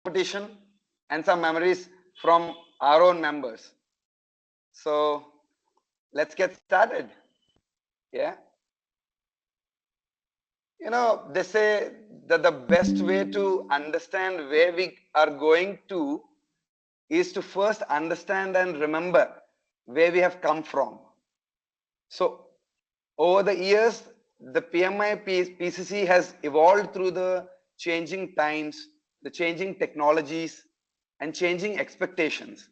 competition and some memories from our own members. So let's get started. Yeah. They say that the best way to understand where we are going to is to first understand and remember where we have come from. So over the years, the PMIPCC has evolved through the changing times, the changing technologies, and changing expectations.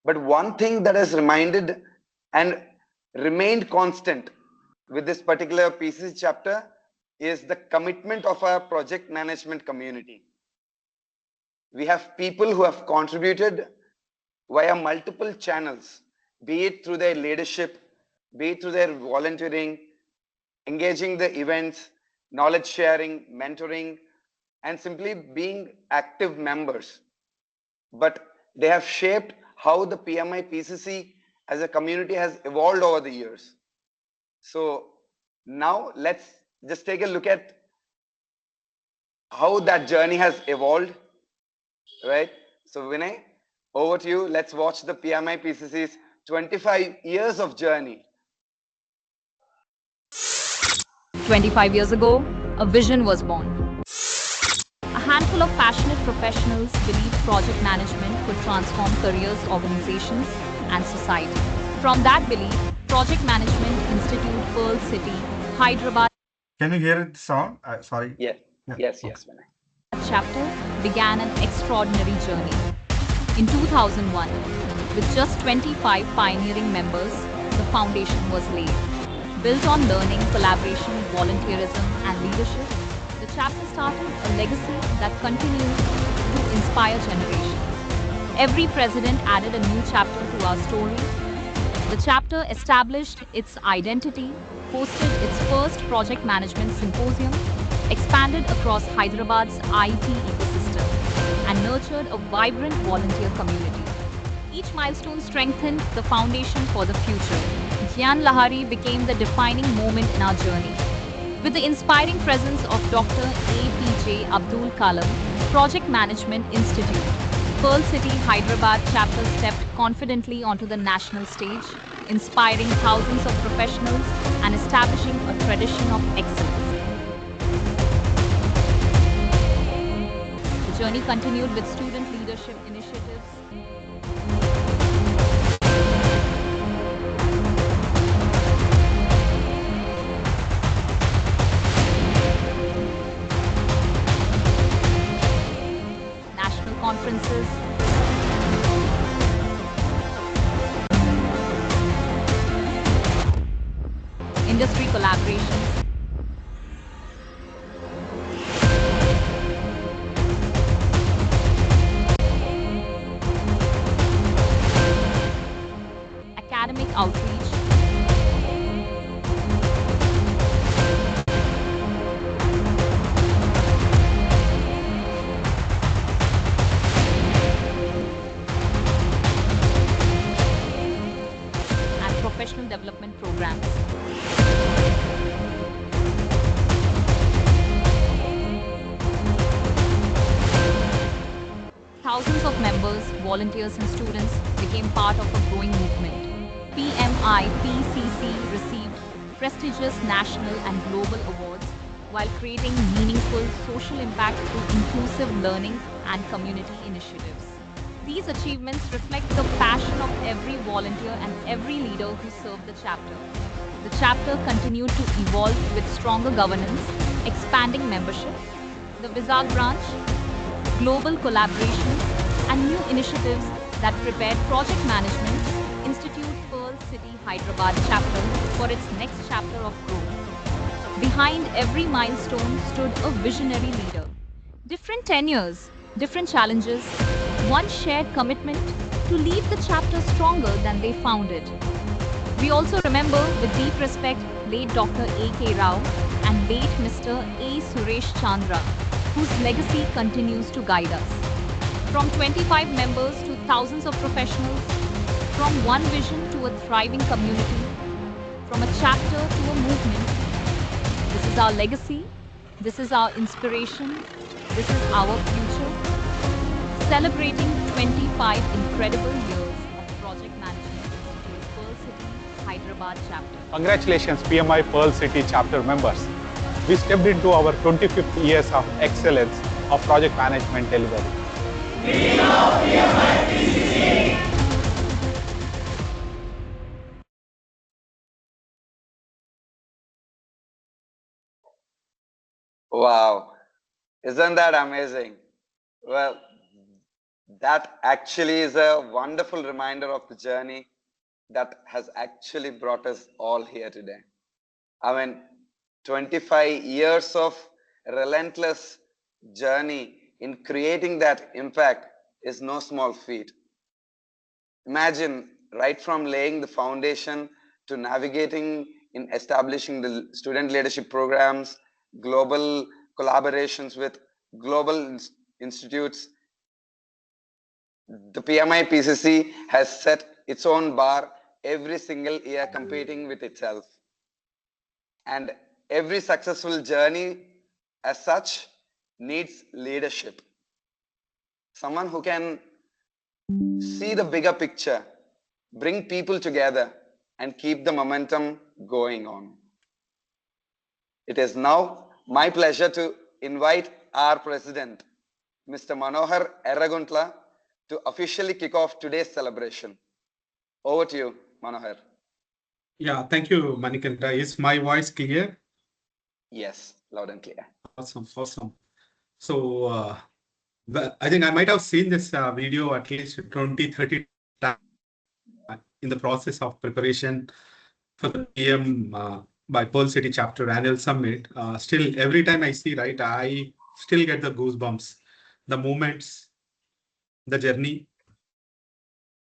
But one thing that has reminded and remained constant with this particular PCC chapter is the commitment of our project management community. We have people who have contributed via multiple channels, be it through their leadership, be it through their volunteering, engaging the events, knowledge sharing, mentoring, and simply being active members. But they have shaped how the PMI PCC as a community has evolved over the years. So now let's just take a look at how that journey has evolved, right? So Vinay, over to you. Let's watch the PMI PCC's 25 years of journey. 25 years ago, a vision was born. A handful of passionate professionals believed project management could transform careers, organizations, and society. From that belief, Project Management Institute, Pearl City, Hyderabad. Can you hear the sound? Sorry. Yes, Vinay. Chapter began an extraordinary journey. In 2001, with just 25 pioneering members, the foundation was laid. Built on learning, collaboration, volunteerism, and leadership, the chapter started a legacy that continues to inspire generations. Every president added a new chapter to our story. The chapter established its identity, hosted its first project management symposium, expanded across Hyderabad's IT ecosystem, and nurtured a vibrant volunteer community. Each milestone strengthened the foundation for the future. Gyan Lahari became the defining moment in our journey. With the inspiring presence of Dr. APJ Abdul Kalam, Project Management Institute, Pearl City Hyderabad chapter stepped confidently onto the national stage, inspiring thousands of professionals and establishing a tradition of excellence. The journey continued with student leadership initiatives, national conferences, industry collaborations, academic outreach, and professional development programs. Thousands of members, volunteers, and students became part of a growing movement. PMIPCC received prestigious national and global awards while creating meaningful social impact through inclusive learning and community initiatives. These achievements reflect the passion of every volunteer and every leader who served the chapter. The chapter continued to evolve with stronger governance, expanding membership, the Vizag branch, global collaborations, and new initiatives that prepared Project Management Institute Pearl City Hyderabad chapter for its next chapter of growth. Behind every milestone stood a visionary leader. Different tenures, different challenges, one shared commitment to leave the chapter stronger than they found it. We also remember with deep respect late Dr. A.K. Rao and late Mr. A. Suresh Chandra, whose legacy continues to guide us. From 25 members to thousands of professionals, from one vision to a thriving community, from a chapter to a movement, this is our legacy, this is our inspiration, this is our future. Celebrating 25 incredible years of Project Management Institute Pearl City, Hyderabad chapter. Congratulations, PMI Pearl City chapter members. We stepped into our 25th years of excellence of project management delivery. Wow, isn't that amazing? Well, that actually is a wonderful reminder of the journey that has actually brought us all here today. I mean, 25 years of relentless journey in creating that impact is no small feat. Imagine right from laying the foundation to navigating in establishing the student leadership programs, global collaborations with global institutes. The PMIPCC has set its own bar every single year, competing with itself. And every successful journey as such needs leadership. Someone who can see the bigger picture, bring people together, and keep the momentum going on. It is now my pleasure to invite our president, Mr. Manohar Erraguntla, to officially kick off today's celebration. Over to you, Manohar. Yeah, thank you, Manikanta. Is my voice clear? Yes, loud and clear. Awesome, awesome. So, I think I might have seen this video at least 20, 30 times in the process of preparation for the PM by Pearl City Chapter Annual Summit. Still, every time I see, right, I still get the goosebumps, the moments, the journey.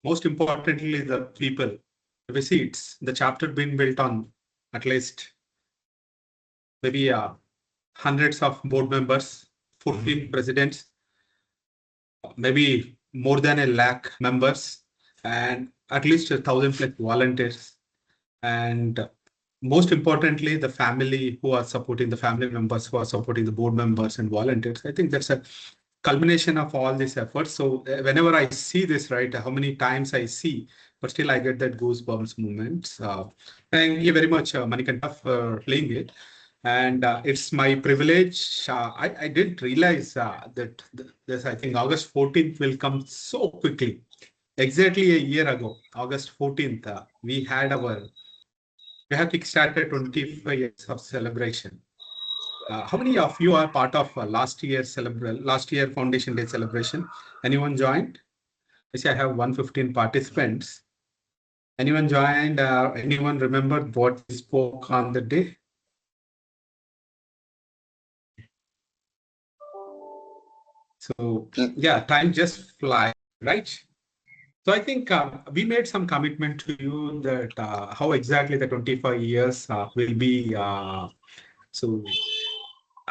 Most importantly, the people. We see it's the chapter being built on at least maybe hundreds of board members, 14 presidents, maybe more than 1 lakh members, and at least 1,000 plus volunteers. And most importantly, the family who are supporting the family members who are supporting the board members and volunteers. I think that's a culmination of all these efforts. So whenever I see this, right, how many times I see, but still I get that goosebumps moments. Thank you very much, Manikanta, for playing it. And it's my privilege. I didn't realize that this, I think August 14th will come so quickly. Exactly a year ago, August 14th, we have kickstarted 25 years of celebration. How many of you are part of last year Foundation Day celebration? Anyone joined? I see I have 115 participants. Anyone joined? Anyone remembered what we spoke on the day? So yeah, time just flies, right? So I think we made some commitment to you that how exactly the 25 years will be. So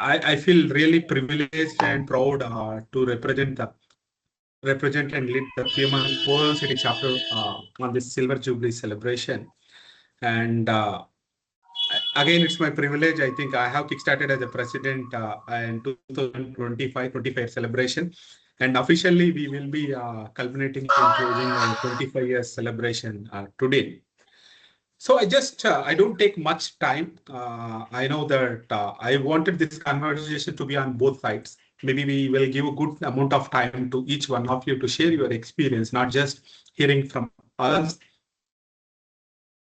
I feel really privileged and proud to represent and lead the PMI Pearl City chapter on this Silver Jubilee celebration. And again, it's my privilege. I think I have kickstarted as a president in 2025 celebration. And officially, we will be culminating in closing our 25 years celebration today. So I don't take much time. I know that I wanted this conversation to be on both sides. Maybe we will give a good amount of time to each one of you to share your experience, not just hearing from others.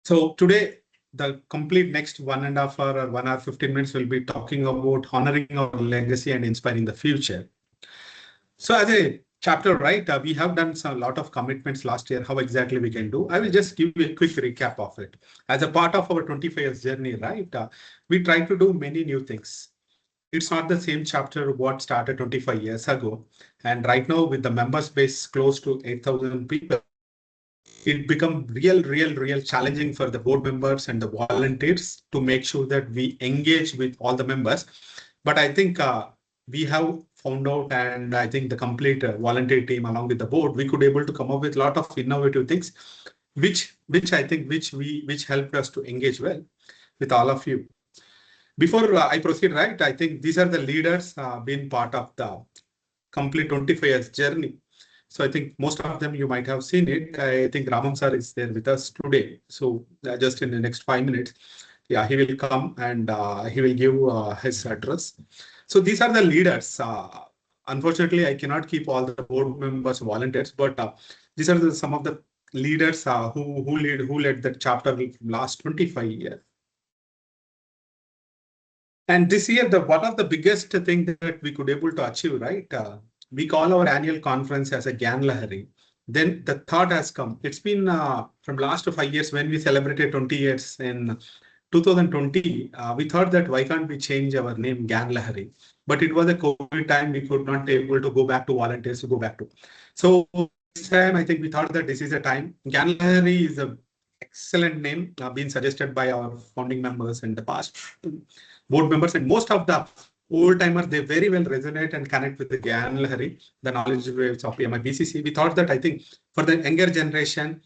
So today, the complete next 1.5 hour or 1 hour, 15 minutes will be talking about honoring our legacy and inspiring the future. So as a chapter, right, we have done a lot of commitments last year, how exactly we can do. I will just give you a quick recap of it. As a part of our 25 years journey, right, we try to do many new things. It's not the same chapter what started 25 years ago. And right now with the members base close to 8,000 people, it become real challenging for the board members and the volunteers to make sure that we engage with all the members. But I think we have found out, and I think the complete volunteer team along with the board, we could able to come up with a lot of innovative things, which helped us to engage well with all of you. Before I proceed, right, I think these are the leaders being part of the complete 25 years journey. So I think most of them you might have seen it. I think Ramam sir is there with us today. So just in the next 5 minutes, yeah, he will come and he will give his address. So these are the leaders. Unfortunately, I cannot keep all the board members volunteers, but these are some of the leaders who led the chapter last 25 years. And this year, one of the biggest thing that we could able to achieve, right? We call our annual conference as a Gyan Lahari. Then the thought has come. It's been from last 5 years when we celebrated 20 years in 2020. We thought that why can't we change our name Gyan Lahari? But it was a COVID time. We could not able to go back to volunteers to go back to. So this time, I think we thought that this is a time. Gyan Lahari is a excellent name been suggested by our founding members in the past, board members, and most of the old timers, they very well resonate and connect with the Gyan Lahari, the knowledge waves of PMIPCC. We thought that I think for the younger generation,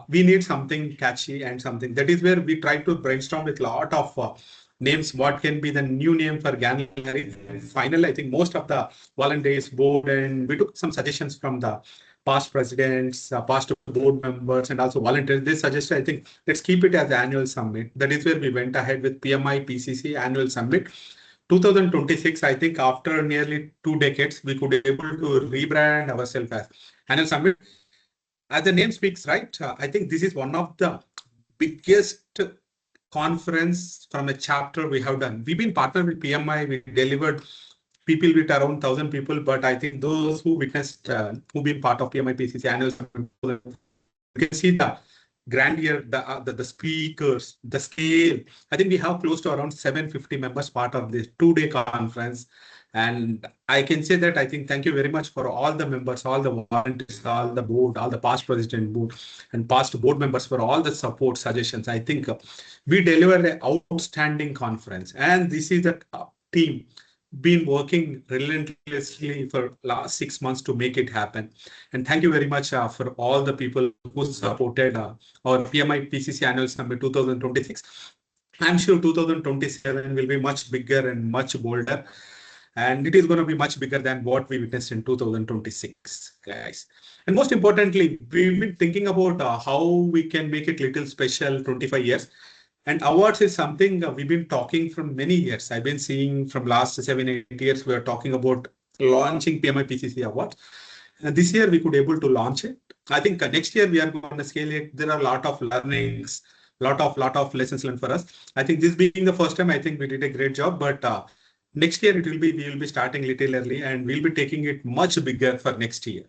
we need something catchy and something. That is where we try to brainstorm with a lot of names. What can be the new name for Gyan Lahari? Finally, I think most of the volunteers, board, and we took some suggestions from the past presidents, past board members, and also volunteers. They suggested, I think, let's keep it as the annual summit. That is where we went ahead with PMIPCC annual summit. 2026, I think after nearly 2 decades, we could able to rebrand ourselves as annual summit. As the name speaks, right? I think this is one of the biggest conference from a chapter we have done. We've been partnered with PMI. We delivered people with around 1,000 people, but I think those who witnessed, who've been part of PMIPCC annual summit, you can see the grandeur, the speakers, the scale. I think we have close to around 750 members part of this 2-day conference. And I can say that I think thank you very much for all the members, all the volunteers, all the board, all the past president board and past board members for all the support suggestions. I think we delivered an outstanding conference, and this is a team been working relentlessly for last 6 months to make it happen. And thank you very much for all the people who supported our PMIPCC annual summit 2026. I'm sure 2027 will be much bigger and much bolder. And it is going to be much bigger than what we witnessed in 2026, guys. And most importantly, we've been thinking about how we can make it little special 25 years. And awards is something we've been talking from many years. I've been seeing from last 7-8 years, we are talking about launching PMIPCC awards. And this year we could able to launch it. I think next year we are going to scale it. There are a lot of learnings, lot of lessons learned for us. I think this being the first time, I think we did a great job, but next year we will be starting little early and we'll be taking it much bigger for next year.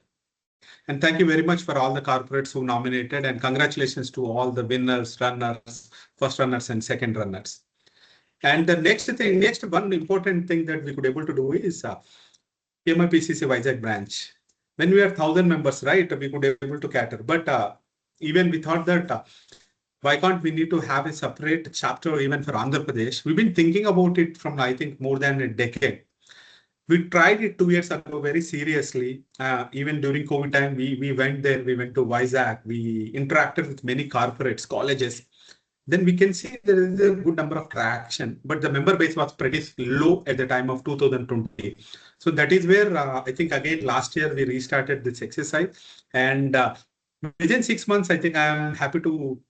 And thank you very much for all the corporates who nominated, and congratulations to all the winners, runners, first runners and second runners. And the next one important thing that we could able to do is PMIPCC Vizag branch. When we are 1,000 members, right, we could able to cater. But even we thought that why can't we need to have a separate chapter even for Andhra Pradesh? We've been thinking about it from, I think, more than a decade. We tried it 2 years ago very seriously. Even during COVID time, we went there, we went to Vizag, we interacted with many corporates, colleges. Then we can see there is a good number of traction, but the member base was pretty low at the time of 2020. So that is where I think again last year we restarted this exercise, and within 6 months, I think I am happy to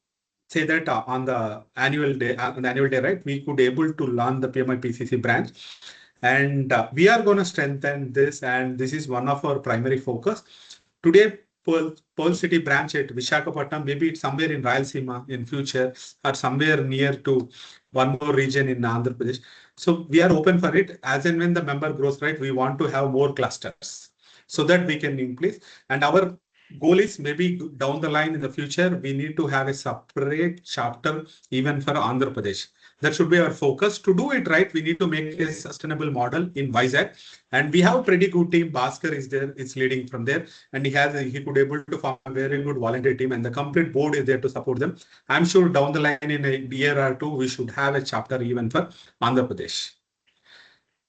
say that on the annual day, right, we could able to launch the PMIPCC branch. And we are going to strengthen this, and this is one of our primary focus. Today, Pearl City branch at Visakhapatnam, maybe it's somewhere in Rayalaseema in future, or somewhere near to one more region in Andhra Pradesh. So we are open for it. As and when the member grows, right, we want to have more clusters so that we can increase. And our goal is maybe down the line in the future, we need to have a separate chapter even for Andhra Pradesh. That should be our focus. To do it right, we need to make a sustainable model in Vizag. And we have a pretty good team. Bhaskar is there, is leading from there. And he could able to form a very good volunteer team, and the complete board is there to support them. I'm sure down the line in a year or two, we should have a chapter even for Andhra Pradesh.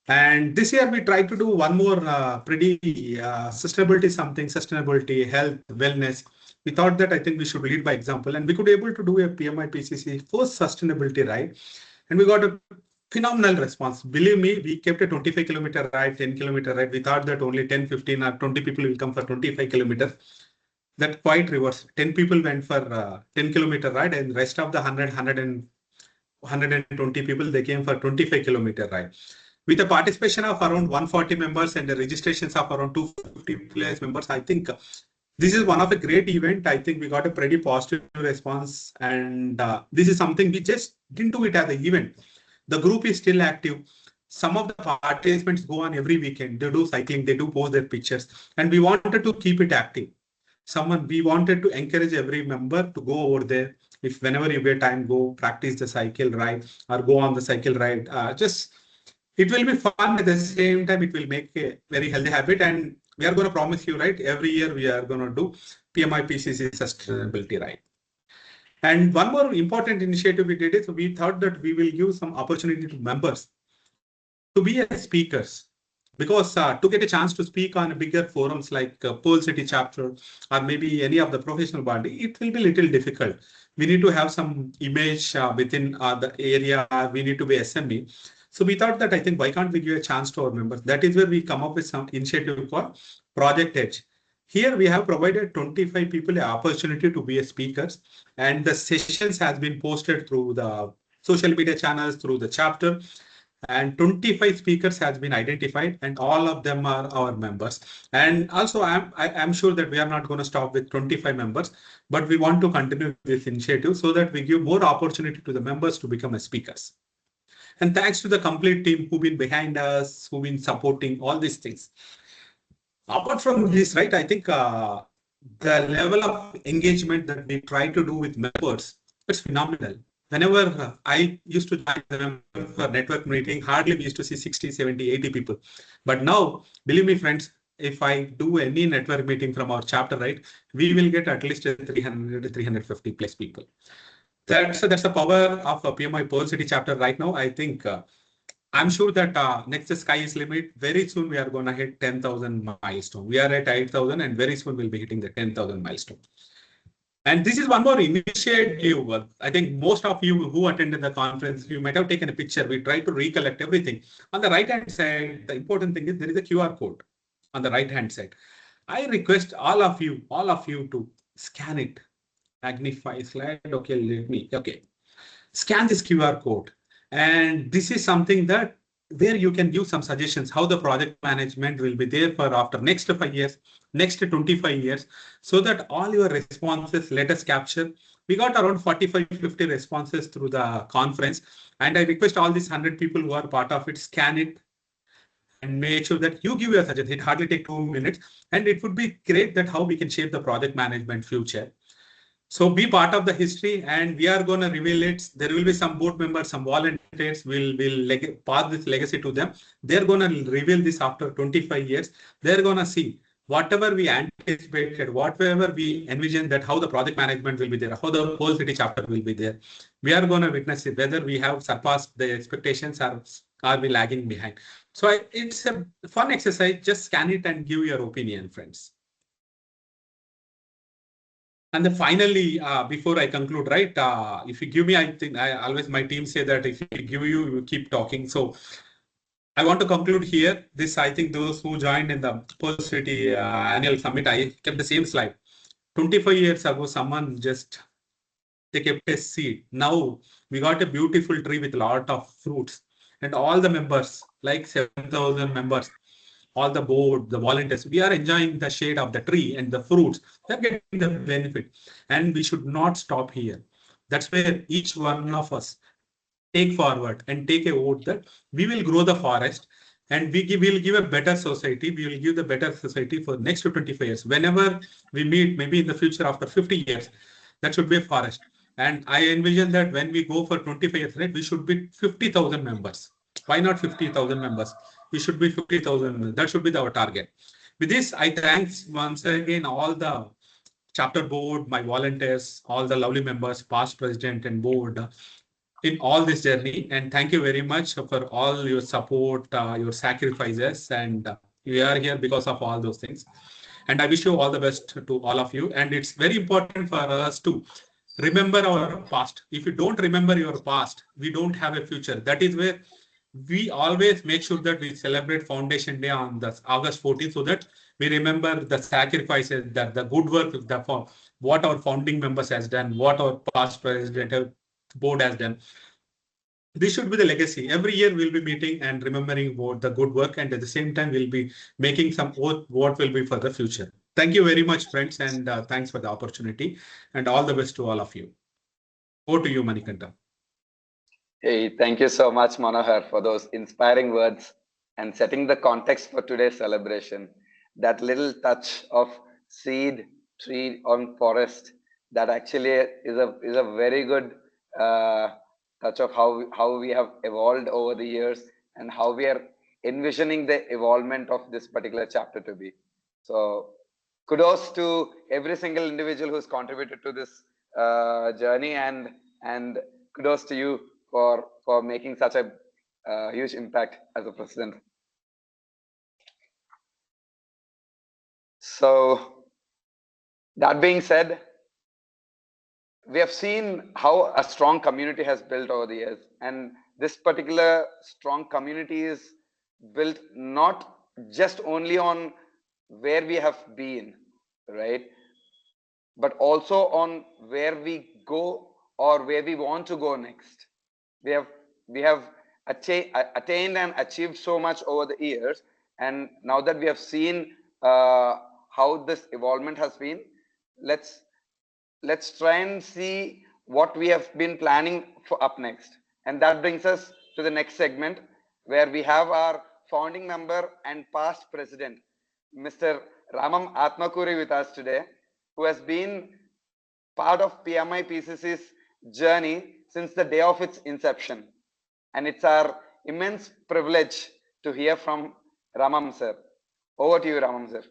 And this year we tried to do one more pretty sustainability, health, wellness. We thought that I think we should lead by example, and we could able to do a PMIPCC first sustainability, right? And we got a phenomenal response. Believe me, we kept a 25-kilometer ride, 10-kilometer ride. We thought that only 10, 15 or 20 people will come for 25 kilometers. That quite reverse. 10 people went for 10-kilometer ride, and rest of the 120 people, they came for 25-kilometer ride. With a participation of around 140 members and the registrations of around 250 plus members, I think this is one of a great event. I think we got a pretty positive response, and this is something we just didn't do it as an event. The group is still active. Some of the participants go on every weekend. They do cycling, they do post their pictures, and we wanted to keep it active. We wanted to encourage every member to go over there. If whenever you get time, go practice the cycle ride or go on the cycle ride. It will be fun. At the same time, it will make a very healthy habit. And we are going to promise you, right? Every year we are going to do PMIPCC sustainability ride. And one more important initiative we did is we thought that we will give some opportunity to members to be as speakers. Because to get a chance to speak on bigger forums like Pearl City chapter or maybe any of the professional body, it will be a little difficult. We need to have some image within the area. We need to be SME. So we thought that I think why can't we give a chance to our members? That is where we come up with some initiative called Project Edge. Here we have provided 25 people an opportunity to be a speakers, and the sessions has been posted through the social media channels, through the chapter. And 25 speakers has been identified, and all of them are our members. And also, I'm sure that we are not going to stop with 25 members, but we want to continue this initiative so that we give more opportunity to the members to become as speakers. And thanks to the complete team who've been behind us, who've been supporting all these things. Apart from this, right, I think the level of engagement that we try to do with members, it's phenomenal. Whenever I used to join them for network meeting, hardly we used to see 60, 70, 80 people. But now, believe me, friends, if I do any network meeting from our chapter, right, we will get at least 300 to 350 plus people. That's the power of a PMI Pearl City chapter right now. I think I'm sure that next the sky is limit. Very soon we are going to hit 10,000 milestone. We are at 8,000 and very soon we'll be hitting the 10,000 milestone. And this is one more initiative. I think most of you who attended the conference, you might have taken a picture. We try to recollect everything. On the right-hand side, the important thing is there is a QR code on the right-hand side. I request all of you to scan it. Magnify slide. Okay. Scan this QR code. And this is something that where you can give some suggestions how the project management will be there for after next 5 years, next 25 years, so that all your responses, let us capture. We got around 45, 50 responses through the conference. And I request all these 100 people who are part of it, scan it and make sure that you give your suggestion. It hardly take 2 minutes. And it would be great that how we can shape the project management future. So be part of the history, and we are going to reveal it. There will be some board members, some volunteers will pass this legacy to them. They're going to reveal this after 25 years. They're going to see whatever we anticipated, whatever we envision that how the project management will be there, how the whole city chapter will be there. We are going to witness it, whether we have surpassed the expectations or are we lagging behind. So it's a fun exercise. Just scan it and give your opinion, friends. And then finally, before I conclude, right, if you give me, I think my team say that if we give you keep talking. So I want to conclude here. I think those who joined in the Pearl City annual summit, I kept the same slide. 25 years ago, someone they kept a seed. Now we got a beautiful tree with a lot of fruits, and all the members, like 7,000 members, all the board, the volunteers, we are enjoying the shade of the tree and the fruits. They're getting the benefit, and we should not stop here. That's where each one of us take forward and take a vote that we will grow the forest, and will give a better society. We will give the better society for next 25 years. Whenever we meet, maybe in the future after 50 years, that should be a forest. And I envision that when we go for 25 years, right, we should be 50,000 members. Why not 50,000 members? We should be 50,000. That should be our target. With this, I thanks once again all the chapter board, my volunteers, all the lovely members, past president and board in all this journey. And thank you very much for all your support, your sacrifices. And we are here because of all those things. And I wish you all the best to all of you. And it's very important for us to remember our past. If you don't remember your past, we don't have a future. That is where we always make sure that we celebrate Foundation Day on the August 14th so that we remember the sacrifices, that the good work, what our founding members has done, what our past president board has done. This should be the legacy. Every year we'll be meeting and remembering about the good work, and at the same time we'll be making some oath what will be for the future. Thank you very much, friends, and thanks for the opportunity, and all the best to all of you. Over to you, Manikanta. Hey, thank you so much, Manohar, for those inspiring words and setting the context for today's celebration. That little touch of seed, tree on forest, that actually is a very good touch of how we have evolved over the years and how we are envisioning the evolvement of this particular chapter to be. So kudos to every single individual who's contributed to this journey, and kudos to you for making such a huge impact as a president. So that being said, we have seen how a strong community has built over the years, and this particular strong community is built not just only on where we have been, right, but also on where we go or where we want to go next. We have attained and achieved so much over the years, and now that we have seen how this evolvement has been, let's try and see what we have been planning for up next. And that brings us to the next segment, where we have our founding member and past president, Mr. Ramam Atmakuri, with us today, who has been part of PMIPCC's journey since the day of its inception. And it's our immense privilege to hear from Ramam sir. Over to you, Ramam sir.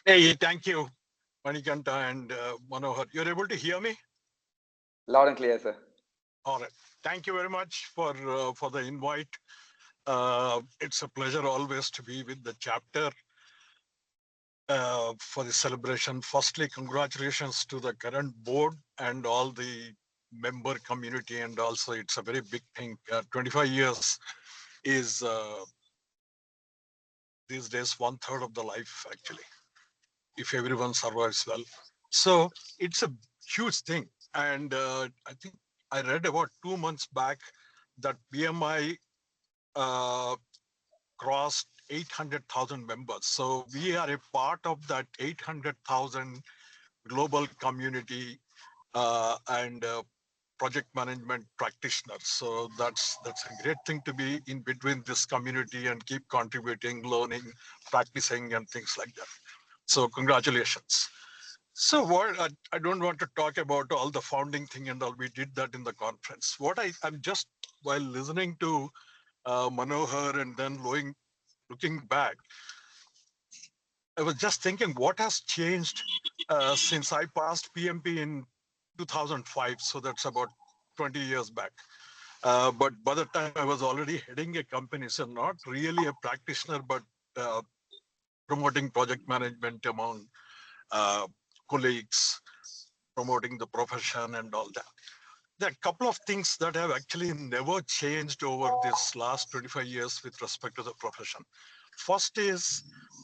Hey, thank you, Manikanta and Manohar. You're able to hear me? Loud and clear, sir. All right. Thank you very much for the invite. It's a pleasure always to be with the chapter for the celebration. Firstly, congratulations to the current board and all the member community, and also it's a very big thing. 25 years is these days 1/3 of the life, actually, if everyone survives well. So it's a huge thing. And I think I read about 2 months back that BMI crossed 800,000 members. So we are a part of that 800,000 global community and project management practitioners. So that's a great thing to be in between this community and keep contributing, learning, practicing, and things like that. So congratulations. So what I don't want to talk about all the founding thing and all. We did that in the conference. What I'm just, while listening to Manohar and then looking back, I was just thinking what has changed since I passed PMP in 2005. So that's about 20 years back. But by the time I was already heading a company, so not really a practitioner, but promoting project management among colleagues, promoting the profession and all that. There are a couple of things that have actually never changed over this last 25 years with respect to the profession. First is,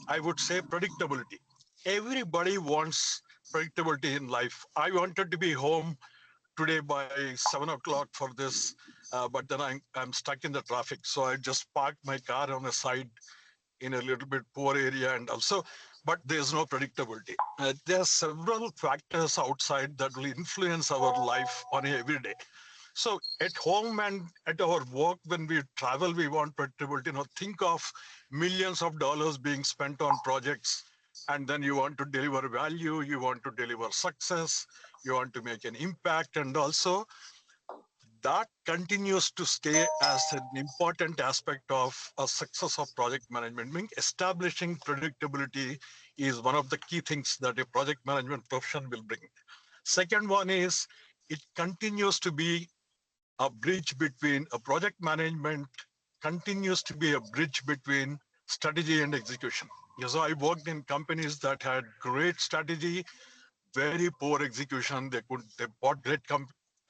I would say, predictability. Everybody wants predictability in life. I wanted to be home today by 7 o'clock for this, but then I'm stuck in the traffic. So I just parked my car on the side in a little bit poor area, and also, but there's no predictability. There are several factors outside that will influence our life on a everyday. So at home and at our work, when we travel, we want predictability. Think of millions of dollars being spent on projects, and then you want to deliver value, you want to deliver success, you want to make an impact, and also that continues to stay as an important aspect of a success of project management. Meaning establishing predictability is one of the key things that a project management profession will bring. Second one is it continues to be a bridge between a project management continues to be a bridge between strategy and execution. So I worked in companies that had great strategy, very poor execution. They bought great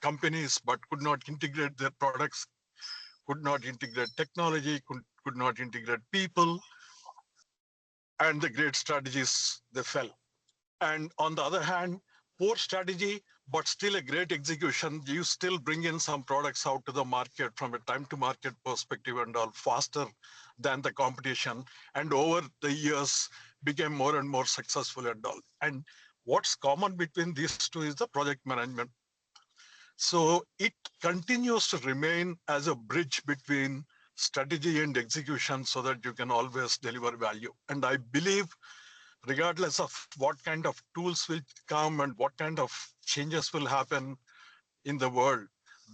companies, but could not integrate their products could not integrate technology, could not integrate people, and the great strategies, they fell. And on the other hand, poor strategy, but still a great execution. You still bring in some products out to the market from a time to market perspective and all faster than the competition. And over the years became more and more successful and all. And what's common between these two is the project management. So it continues to remain as a bridge between strategy and execution so that you can always deliver value. And I believe regardless of what kind of tools will come and what kind of changes will happen in the world,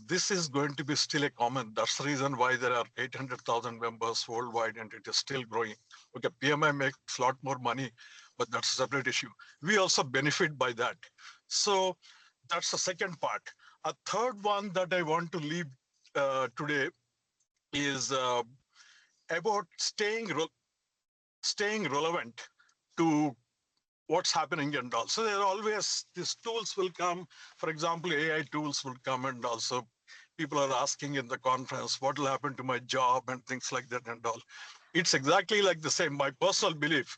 this is going to be still a common. That's the reason why there are 800,000 members worldwide and it is still growing. Okay, PMI makes a lot more money, but that's a separate issue. We also benefit by that. So that's the second part. A third one that I want to leave today is about staying relevant to what's happening and all. So there are always these tools will come. For example, AI tools will come, and also people are asking in the conference, what will happen to my job and things like that and all. It's exactly like the same. My personal belief,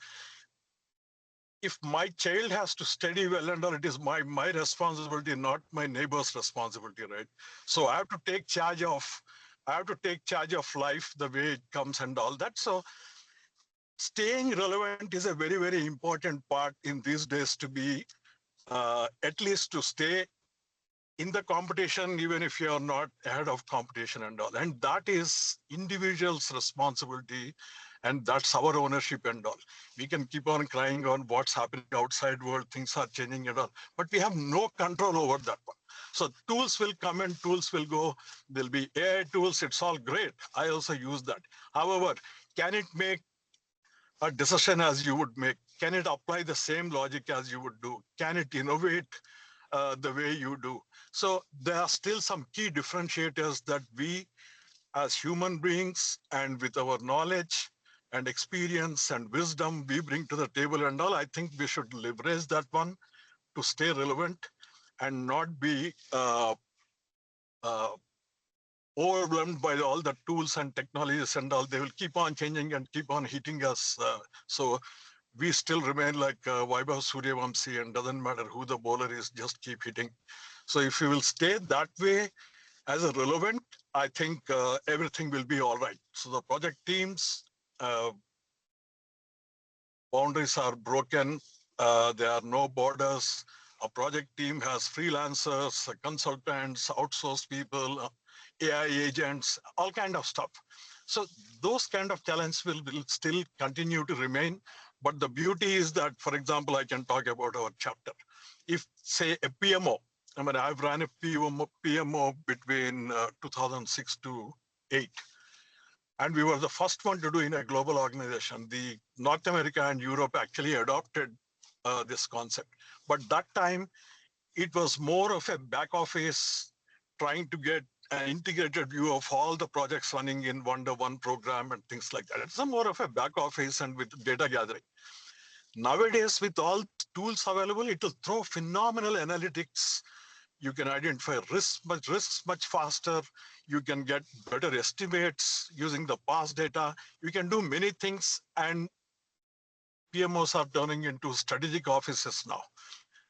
if my child has to study well and all, it is my responsibility, not my neighbor's responsibility, right? So I have to take charge of life the way it comes and all that. So staying relevant is a very, very important part in these days to be, at least to stay in the competition, even if you are not ahead of competition and all. And that is individual's responsibility, and that's our ownership and all. We can keep on crying on what's happening outside world, things are changing and all, but we have no control over that one. So tools will come and tools will go. There'll be AI tools, it's all great. I also use that. However, can it make a decision as you would make? Can it apply the same logic as you would do? Can it innovate the way you do? So there are still some key differentiators that we as human beings and with our knowledge and experience and wisdom we bring to the table and all. I think we should leverage that one to stay relevant and not be overwhelmed by all the tools and technologies and all. They will keep on changing and keep on hitting us. So we still remain like Vaibhav Suryavamsi, and doesn't matter who the bowler is, just keep hitting. So if you will stay that way as a relevant, I think everything will be all right. So the project teams, boundaries are broken. There are no borders. A project team has freelancers, consultants, outsourced people, AI agents, all kind of stuff. So those kind of challenges will still continue to remain. But the beauty is that, for example, I can talk about our chapter. If, say, a PMO, I mean, I've run a PMO between 2006 to 8. And we were the first one to do in a global organization. The North America and Europe actually adopted this concept. But that time, it was more of a back office trying to get an integrated view of all the projects running in one program and things like that. It's more of a back office and with data gathering. Nowadays, with all tools available, it will throw phenomenal analytics. You can identify risks much faster. You can get better estimates using the past data. You can do many things, and PMOs are turning into strategic offices now.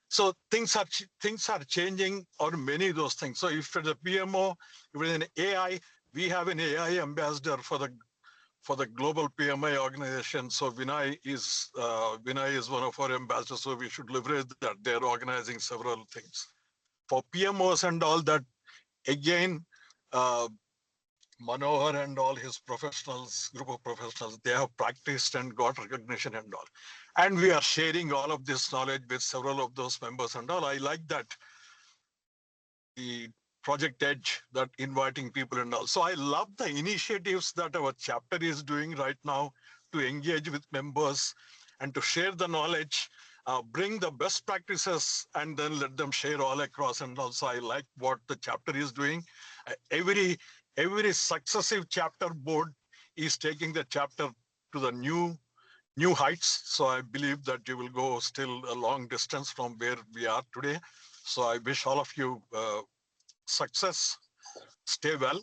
So things are changing on many of those things. So if it's a PMO, if it's an AI, we have an AI ambassador for the global PMI organization. So Vinay is one of our ambassadors. So we should leverage that. They're organizing several things for PMOs and all that. Again, Manohar and all his group of professionals, they have practiced and got recognition and all. And we are sharing all of this knowledge with several of those members and all. I like that. The Project Edge, that inviting people and all. So I love the initiatives that our chapter is doing right now to engage with members and to share the knowledge, bring the best practices, and then let them share all across. And also I like what the chapter is doing. Every successive chapter board is taking the chapter to the new heights. So I believe that you will go still a long distance from where we are today. So I wish all of you success, stay well,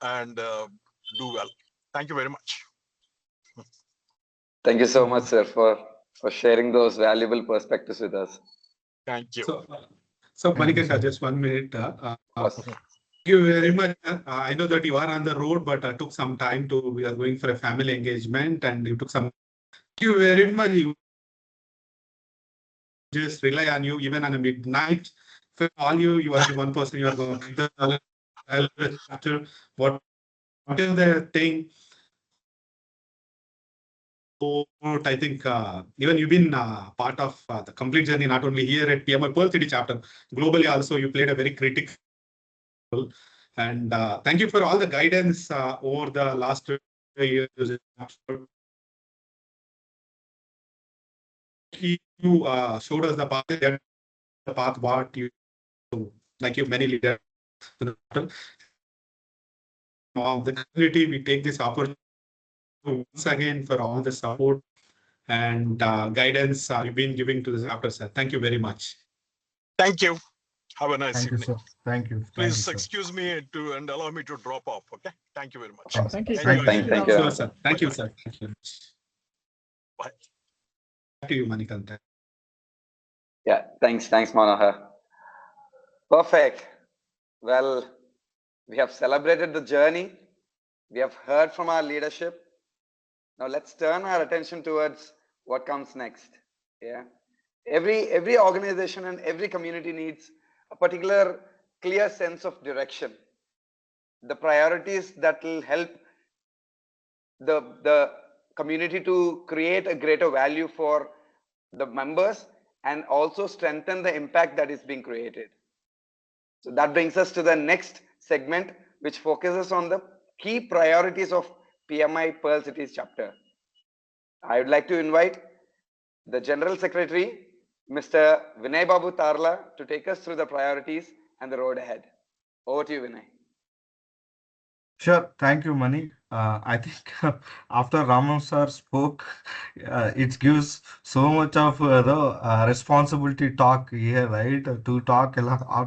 and do well. Thank you very much. Thank you so much, sir, for sharing those valuable perspectives with us. Thank you. So Thank you, Manikanta, sir. just 1 minute. Awesome. Thank you very much. I know that you are on the road, but took some time to. We are going for a family engagement, and you took some. Thank you very much. You just rely on you, even on a midnight. For all you, you are the one person you are going to after what is the thing. So I think even you've been part of the complete journey, not only here at PMI Pearl City chapter, globally also you played a very critical. And thank you for all the guidance over the last 2 years. You showed us the path what you, like you many leaders. Of the community, we take this opportunity once again for all the support and guidance you've been giving to this after, sir. Thank you very much. Thank you. Have a nice Thank you, evening. sir. Thank you. Thank you, Please sir. excuse me to and allow me to drop off. Okay. Thank you very much. Thanks. Thank you, sir. Enjoy Thank your you. Sure, sir. Thank you, Bye-bye. sir. Thank you very much. Bye. Back to you, Manikanta. Yeah, thanks, Manohar. Perfect. Well, we have celebrated the journey. We have heard from our leadership. Now let's turn our attention towards what comes next. Yeah. Every organization and every community needs a particular clear sense of direction. The priorities that will help the community to create a greater value for the members and also strengthen the impact that is being created. So that brings us to the next segment, which focuses on the key priorities of PMI Pearl Cities chapter. I would like to invite the General Secretary, Mr. Vinay Babu Tarla, to take us through the priorities and the road ahead. Over to you, Vinay. Sure. Thank you, Mani. I think after Raman sir spoke, it gives so much of the responsibility talk here, right? To talk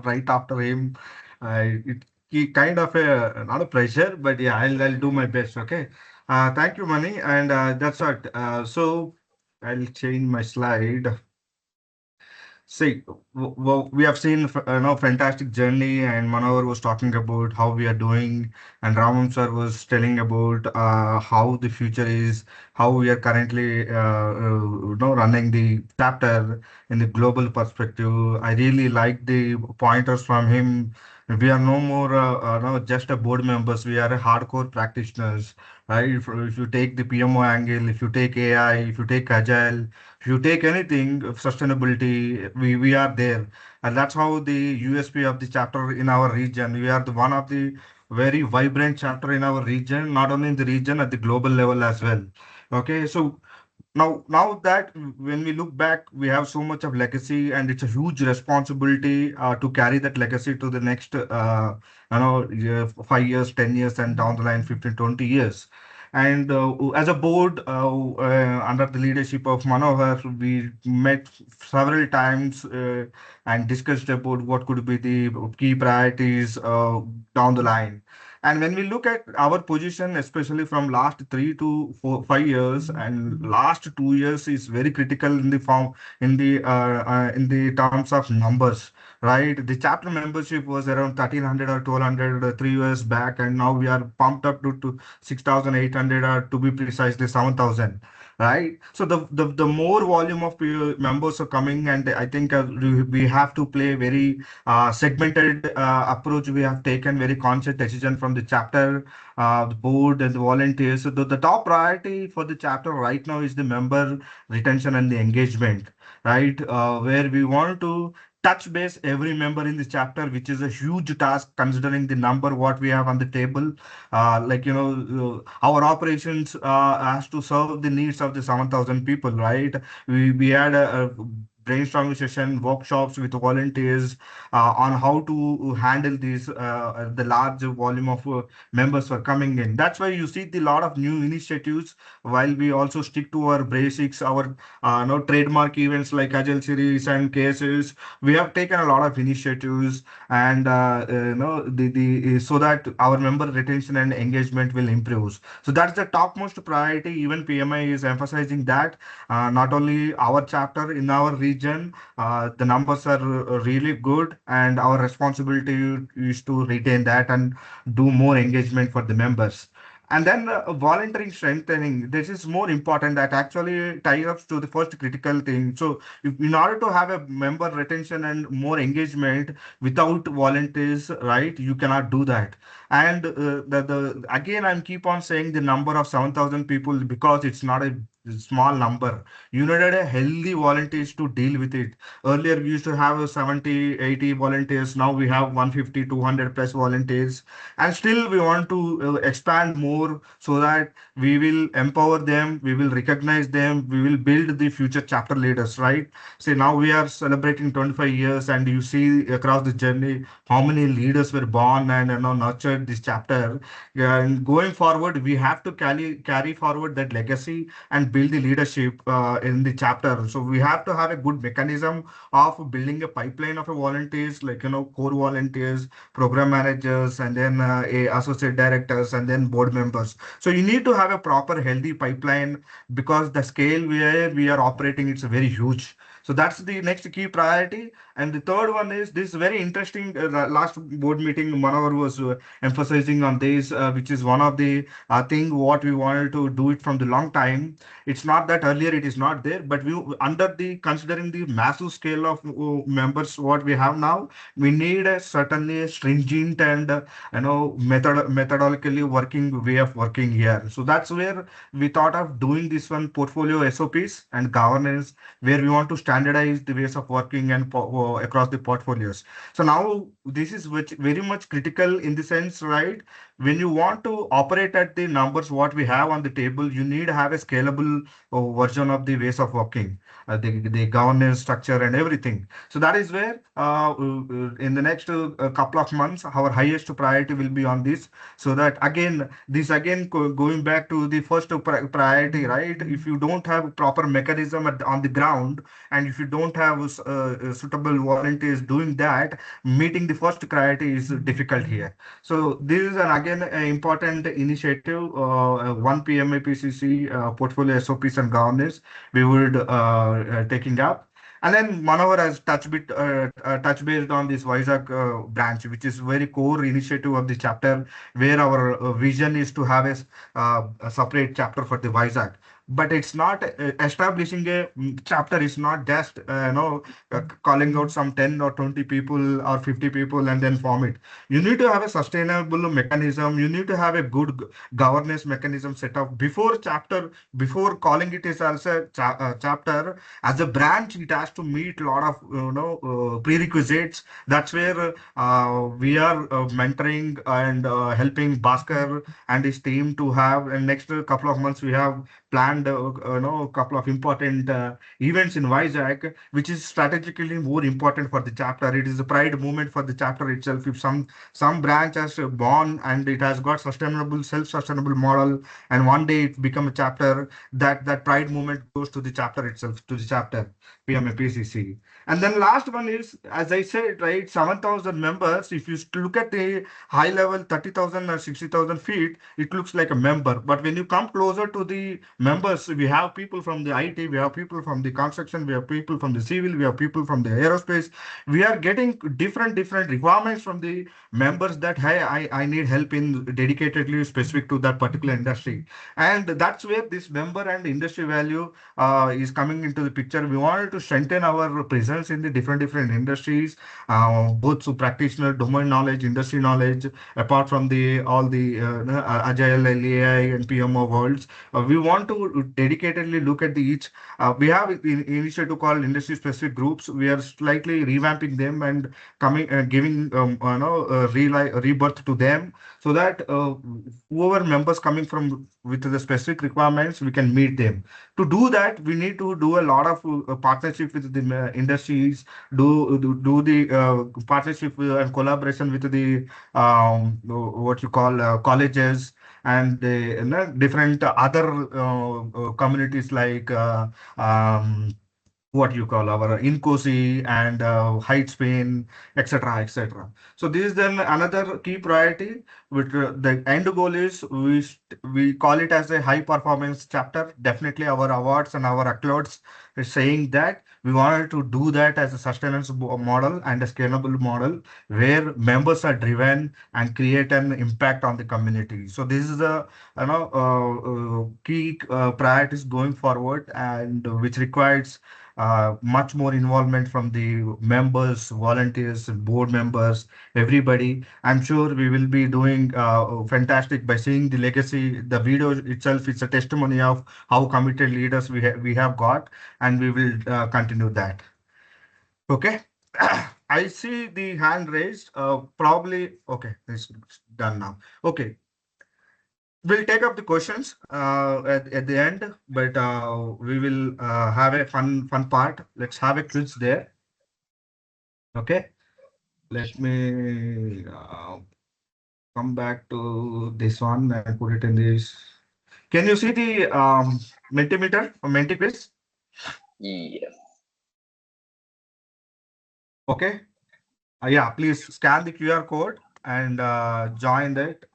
right after him. Kind of a not a pressure, but yeah, I'll do my best. Okay. Thank you, Mani, and that's what. So I'll change my slide. See, we have seen fantastic journey, and Manohar was talking about how we are doing, and Ramam sir was telling about how the future is, how we are currently running the chapter in the global perspective. I really like the pointers from him. We are no more no, just a board members. We are a hardcore practitioners, right? If you take the PMO angle, if you take AI, if you take Agile, if you take anything of sustainability, we are there. And that's how the USP of the chapter in our region. We are the one of the very vibrant chapter in our region, not only in the region, at the global level as well. Okay, so now that when we look back, we have so much of legacy, and it's a huge responsibility to carry that legacy to the next, 5 years, 10 years, and down the line, 15, 20 years. And as a board, under the leadership of Manohar, we met several times and discussed about what could be the key priorities down the line. And when we look at our position, especially from last 3 to 5 years, and last 2 years is very critical in the form in the terms of numbers, right? The chapter membership was around 1,300 or 1,200 3 years back, and now we are pumped up to 6,800, or to be precisely 7,000. Right, so the more volume of members are coming, and I think we have to play very segmented approach. We have taken very conscious decision from the chapter, the board, and the volunteers. So the top priority for the chapter right now is the member retention and the engagement, right? Where we want to touch base every member in this chapter, which is a huge task considering the number what we have on the table. Our operations has to serve the needs of the 7,000 people, right? We had a brainstorming session, workshops with volunteers on how to handle these the large volume of members were coming in. That's why you see the lot of new initiatives while we also stick to our basics, our no trademark events like Agile series and cases. We have taken a lot of initiatives and so that our member retention and engagement will improve. So that's the topmost priority. Even PMI is emphasizing that not only our chapter in our region, the numbers are really good, and our responsibility is to retain that and do more engagement for the members. And then volunteering strengthening, this is more important, that actually ties up to the first critical thing. So in order to have a member retention and more engagement without volunteers, right, you cannot do that. And the again, I'm keep on saying the number of 7,000 people because it's not a small number. You needed a healthy volunteers to deal with it. Earlier we used to have 70, 80 volunteers. Now we have 150, 200 plus volunteers, and still we want to expand more so that we will empower them, we will recognize them, we will build the future chapter leaders, right? See, now we are celebrating 25 years, and you see across the journey how many leaders were born and nurtured this chapter. Yeah, and going forward, we have to carry forward that legacy and build the leadership in the chapter. So we have to have a good mechanism of building a pipeline of a volunteers, like core volunteers, program managers, and then associate directors, and then board members. So you need to have a proper healthy pipeline, because the scale where we are operating, it's very huge. So that's the next key priority. And the third one is this very interesting. Last board meeting, Manohar was emphasizing on this, which is one of the thing what we wanted to do it from the long time. It's not that earlier it is not there, but we under the considering the massive scale of members what we have now, we need a certainly stringent and methodologically working way of working here. So that's where we thought of doing this one portfolio SOPs and governance, where we want to standardize the ways of working and across the portfolios. So now this is which very much critical in the sense, right? When you want to operate at the numbers what we have on the table, you need to have a scalable version of the ways of working, the governance structure and everything. So that is where in the next couple of months, our highest priority will be on this. So that again, this again going back to the first priority, right? If you don't have proper mechanism on the ground, and if you don't have suitable volunteers doing that, meeting the first priority is difficult here. So this is an again an important initiative, one PMIPCC portfolio SOPs and governance we would taking up. And then Manohar has touch based on this Vizag branch, which is very core initiative of the chapter, where our vision is to have a separate chapter for the Vizag. But it's not establishing a chapter is not just calling out some 10 or 20 people or 50 people and then form it. You need to have a sustainable mechanism. You need to have a good governance mechanism set up before chapter, before calling it as also chapter. As a branch, it has to meet a lot of prerequisites. That's where we are mentoring and helping Bhaskar and his team to have. And next couple of months, we have planned a couple of important events in Vizag, which is strategically more important for the chapter. It is a pride movement for the chapter itself. If some branch has born and it has got sustainable, self-sustainable model, and one day it become a chapter, that pride movement goes to the chapter itself, to the chapter PMIPCC. And then last one is, as I said, right, 7,000 members. If you look at the high level, 30,000 or 60,000 feet, it looks like a member. But when you come closer to the members, we have people from the IT, we have people from the construction, we have people from the civil, we have people from the aerospace. We are getting different requirements from the members that, hey, I need help in dedicatedly specific to that particular industry. And that's where this member and industry value is coming into the picture. We wanted to strengthen our presence in the different industries, both through practitioner, domain knowledge, industry knowledge, apart from the all the agile, AI, and PMO worlds. We want to dedicatedly look at the each. We have initiative called industry specific groups. We are slightly revamping them and giving rebirth to them, so that whoever members coming from with the specific requirements, we can meet them. To do that, we need to do a lot of partnership with the industries, do the partnership and collaboration with the what you call colleges, and different other communities like what you call our Incosi and Height Spain, etc., etc. So this is then another key priority. Which the end goal is we call it as a high performance chapter. Definitely, our awards and our accolades is saying that we wanted to do that as a sustainable model and a scalable model where members are driven and create an impact on the community. So this is a key priorities going forward, and which requires much more involvement from the members, volunteers, board members, everybody. I'm sure we will be doing fantastic by seeing the legacy. The video itself is a testimony of how committed leaders we have got, and we will continue that. Okay. I see the hand raised. Probably okay. It's done now. Okay. We'll take up the questions at the end, but we will have a fun part. Let's have a quiz there. Okay. Let me come back to this one and put it in this. Can you see the Mentimeter or Mentiquiz? Yes. Okay. Yeah, please scan the QR code and join that.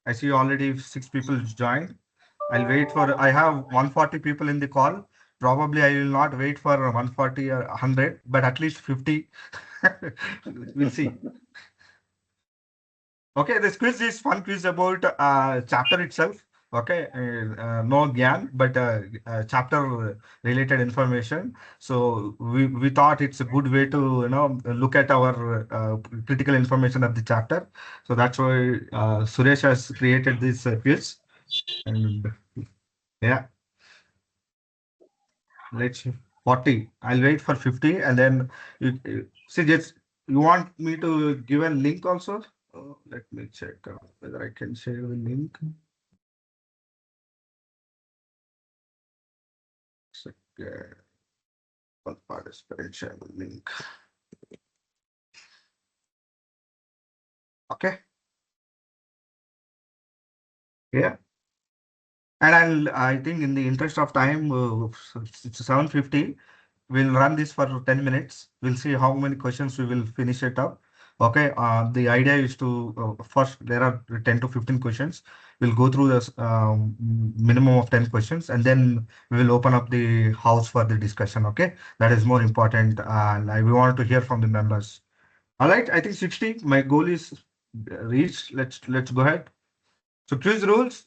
I see already 6 people joined. I'll wait for, I have 140 people in the call. Probably I will not wait for 140 or 100, but at least 50. We'll see. Okay, this quiz is fun quiz about chapter itself. Okay, no gyan, but chapter related information. So we thought it's a good way to look at our critical information of the chapter. So that's why Suresh has created this quiz. And yeah, let's 40. I'll wait for 50, and then see, just you want me to give a link also? Let me check whether I can share the link. Okay. One participant share the link. Okay. Yeah. And I think in the interest of time, it's 7:50. We'll run this for 10 minutes. We'll see how many questions we will finish it up. Okay. The idea is to first, there are 10 to 15 questions. We'll go through this minimum of 10 questions, and then we will open up the house for the discussion. Okay. That is more important. And we want to hear from the members. All right. I think 60. My goal is reached. Let's go ahead. So quiz rules.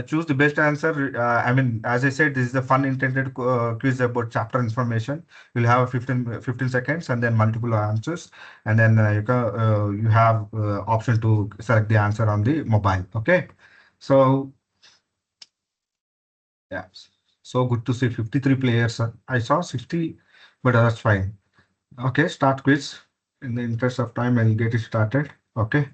Choose the best answer. I mean, as I said, this is a fun intended quiz about chapter information. You'll have 15 seconds and then multiple answers. And then you have option to select the answer on the mobile. Okay. So, yeah. So good to see 53 players. I saw 60, but that's fine. Okay. Start quiz. In the interest of time, I'll get it started. Okay.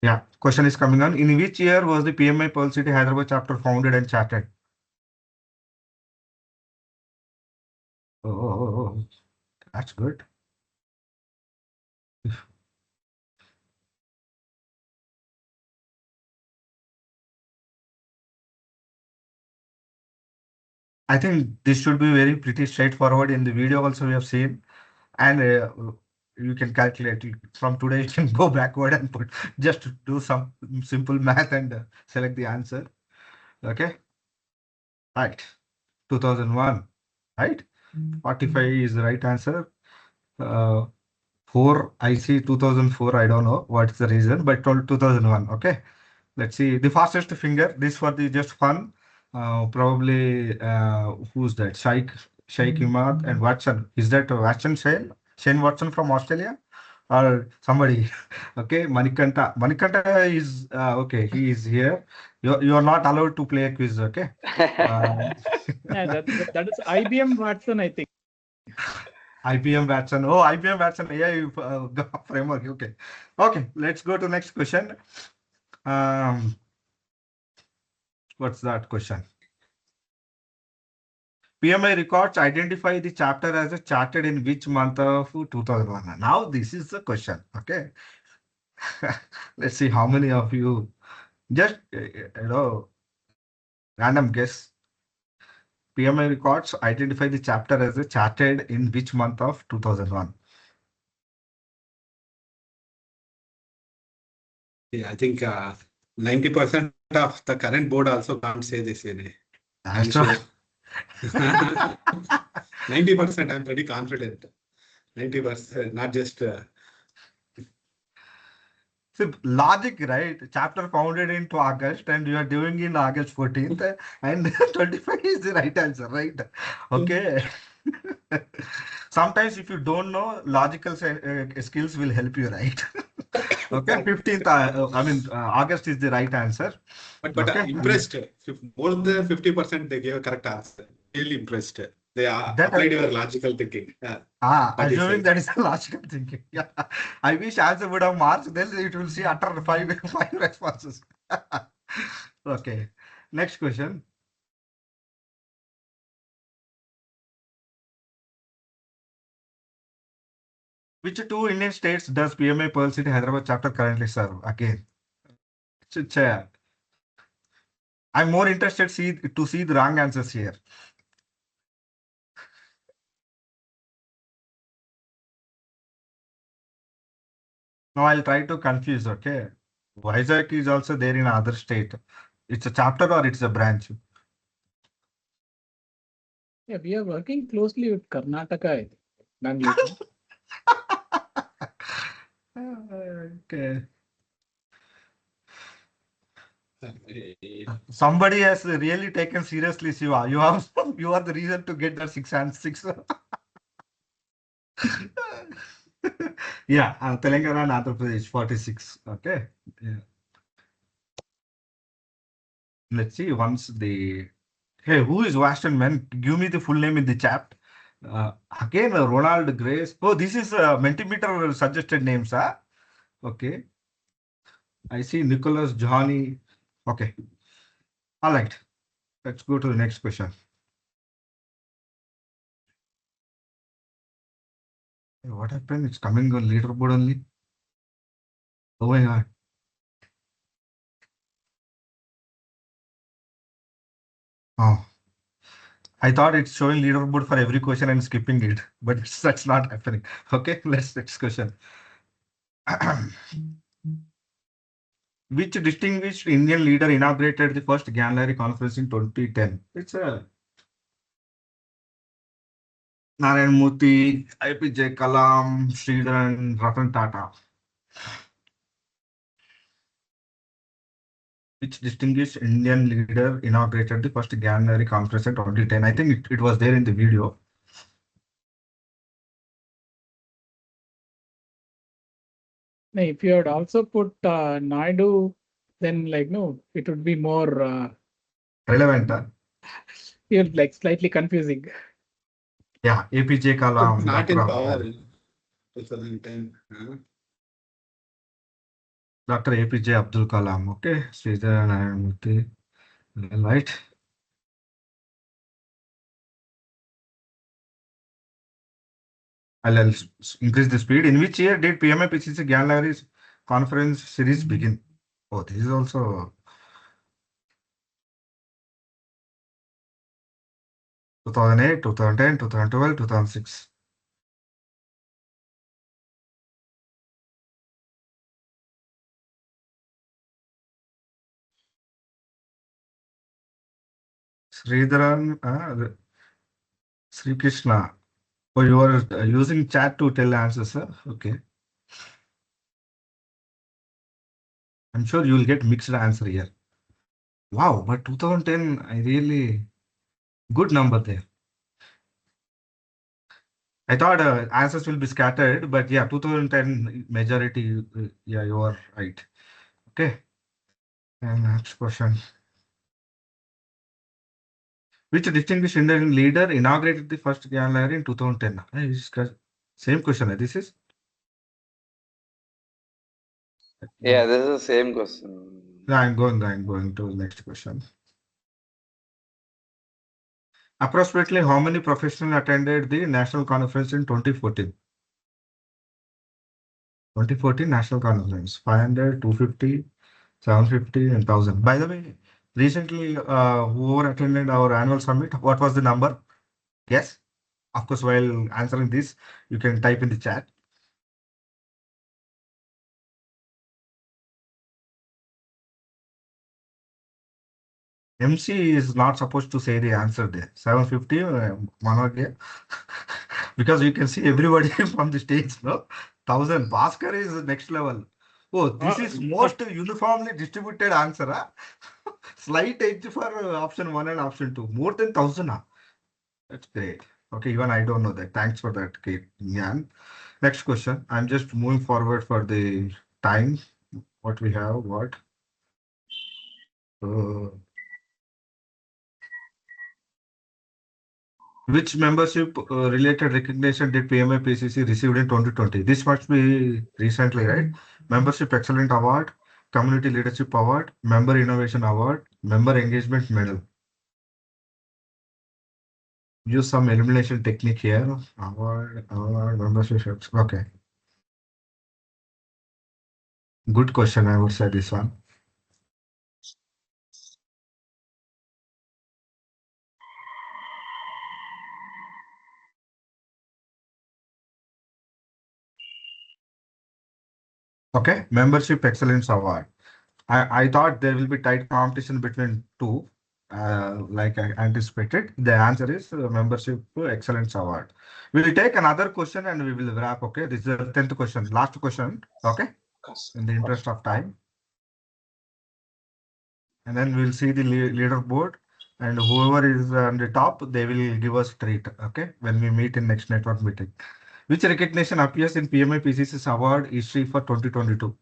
Yeah, question is coming on. In which year was the PMIPCC Hyderabad chapter founded and chartered? Oh, that's good. I think this should be very pretty straightforward. In the video also we have seen, and you can calculate it. From today. You can go backward and put just do some simple math and select the answer. Okay, right. 2001, right? 45 is the right answer. 4, I see 2004. I don't know what's the reason, but 2001. Okay. Let's see the fastest finger. This for the just fun. Probably who's that? Shaikh Imad and Watson. Is that Watson Shane? Shane Watson from Australia? or somebody. Okay, Manikanta. Manikanta is okay. He is here. You are not allowed to play a quiz. Okay. Uh, Yeah, that is IBM Watson, I think. IBM Watson. Oh, IBM Watson AI framework. Okay. Okay. Let's go to next question. Um, what's that question? PMI records identify the chapter as a charted in which month of 2001? Now, this is the question. Okay. Let's see how many of you just, random guess. PMI records identify the chapter as a charted in which month of 2001? Yeah, I think 90% of the current board also can't say this. I'm That's sure. right. 90%, I'm pretty confident. 90%, not just. See, logic, right? Chapter founded into August, and you are doing in August 14th, and 25 is the right answer, right? Okay. Sometimes, if you don't know, logical skills will help you, right? Okay, 15th, August is the right answer. But Okay. impressed. More than 50% they gave a correct answer. Really impressed. They That applied your logical thinking. assuming 45. that is a logical thinking. Yeah. I wish answer would have marked, then it will see utter five responses. Okay. Next question. Which two Indian states does PMI Pearl City Hyderabad chapter currently serve? Again, I'm more interested to see the wrong answers here. Now I'll try to confuse. Okay, Vizag is also there in other state. It's a chapter or it's a branch? Yeah, we are working closely with Karnataka, I think, Bangalore. Okay. Somebody has really taken seriously, Shiva. You have you are the reason to get that 6 and 6. Yeah, Telangana and Andhra Pradesh 46. Okay. Yeah. Let's see once the hey, who is Washington man? Give me the full name in the chat. Again, Ronald Grace. Oh, this is Mentimeter suggested names, huh? Okay. I see Nicholas Johnny. Okay. All right. Let's go to the next question. Hey, what happened? It's coming on leaderboard only. Oh my God. Oh, I thought it's showing leaderboard for every question and skipping it, but that's not happening. Okay, let's next question. Which distinguished Indian leader inaugurated the first Ganlari conference in 2010? It's a Narayan Murthy, IPJ Kalam, Sridhar, and Ratan Tata. Which distinguished Indian leader inaugurated the first Ganlari conference in 2010? I think it was there in the video. Now, if you had also put Naidu, then no, it would be more Relevant. like slightly confusing. Yeah, APJ Kalam, Not in Dr. power. 2010. Dr. APJ Abdul Kalam. Okay, Sridhar Narayan Murthy. Right. I'll increase the speed. In which year did PMIPCC Ganlari's conference series begin? Oh, this is also 2008, 2010, 2012, 2006. Sridharan, Sri Krishna. Oh, you are using chat to tell answers, sir? Okay. I'm sure you will get mixed answer here. Wow, but 2010, I really good number there. I thought answers will be scattered, but yeah, 2010 majority. Yeah, you are right. Okay. And next question. Which distinguished Indian leader inaugurated the first gallery in 2010? Same question. This is. Yeah, this is the same question. I'm going to the next question. Approximately how many professionals attended the national conference in 2014? 2014 national conference, 500, 250, 750, and 1000. By the way, recently, whoever attended our annual summit, what was the number? Yes. Of course, while answering this, you can type in the chat. MC is not supposed to say the answer there. 750, Manoj, because you can see everybody from the stage, no? 1000. Bhaskar is next level. Oh, this is most uniformly distributed answer. Huh? Slight edge for option 1 and option 2. More than 1000. Huh? That's great. Okay, even I don't know that. Thanks for that, Kate. Yeah. Next question. I'm just moving forward for the time. What we have, what? Uh, Which membership related recognition did PMIPCC received in 2020? This must be recently, right? Membership Excellent Award, Community Leadership Award, Member Innovation Award, Member Engagement Medal. Use some elimination technique here. Award, memberships. Okay. Good question, I would say this one. Okay, Membership Excellence Award. I thought there will be tight competition between two, like I anticipated. The answer is Membership Excellence Award. We will take another question and we will wrap. Okay, this is the 10th question, last question. Okay, in the interest of time. And then we'll see the leaderboard, and whoever is on the top, they will give us treat. Okay, when we meet in next network meeting. Which recognition appears in PMI PCC's award history for 2022?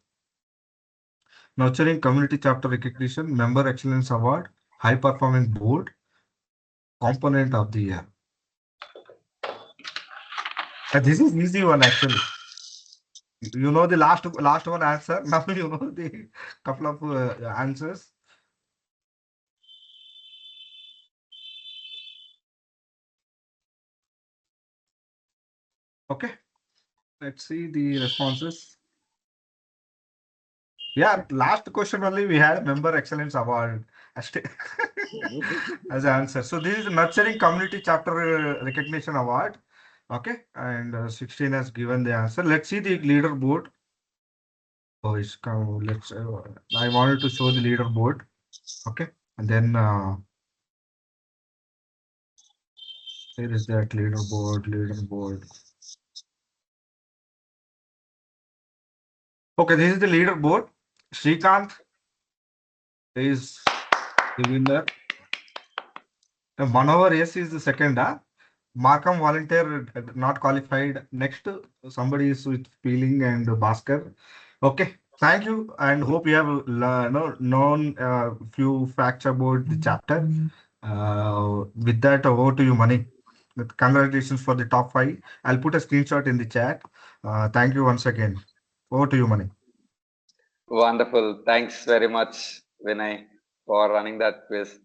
Nurturing Community Chapter Recognition, Member Excellence Award, High Performing Board, Component of the Year. This is easy one actually. You know the last one answer. Now you know the couple of answers. Okay, let's see the responses. Yeah, last question only we had Member Excellence Award as as an answer. So this is Nurturing Community Chapter Recognition Award. Okay, and 16 has given the answer. Let's see the leaderboard. Oh, it's come. Let's. I wanted to show the leaderboard. Okay, and then where is that leaderboard? Leaderboard. Okay, this is the leaderboard. Srikanth is the winner. Manohar, yes, is the second. Markham volunteer not qualified. Next, somebody is with Peeling and Bhaskar. Okay, thank you, and hope you have known a few facts about the chapter. With that, over to you, Mani. Congratulations for the top 5. I'll put a screenshot in the chat. Thank you once again. Over to you, Mani. Wonderful. Thanks very much, Vinay, for running that quiz.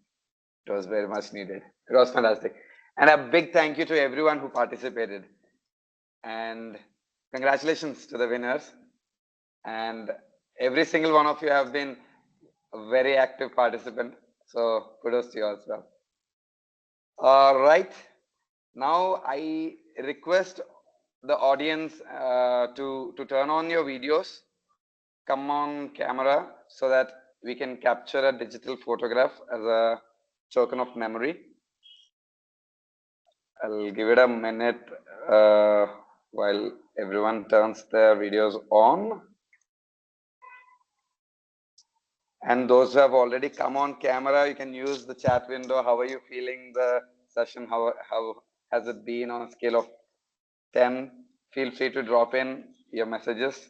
It was very much needed. It was fantastic. And a big thank you to everyone who participated. And congratulations to the winners. And every single one of you have been a very active participant. So kudos to you as well. All right. Now I request the audience to turn on your videos, come on camera so that we can capture a digital photograph as a token of memory. I'll give it a minute while everyone turns their videos on. And those who have already come on camera, you can use the chat window. How are you feeling the session? How has it been on a scale of then feel free to drop in your messages.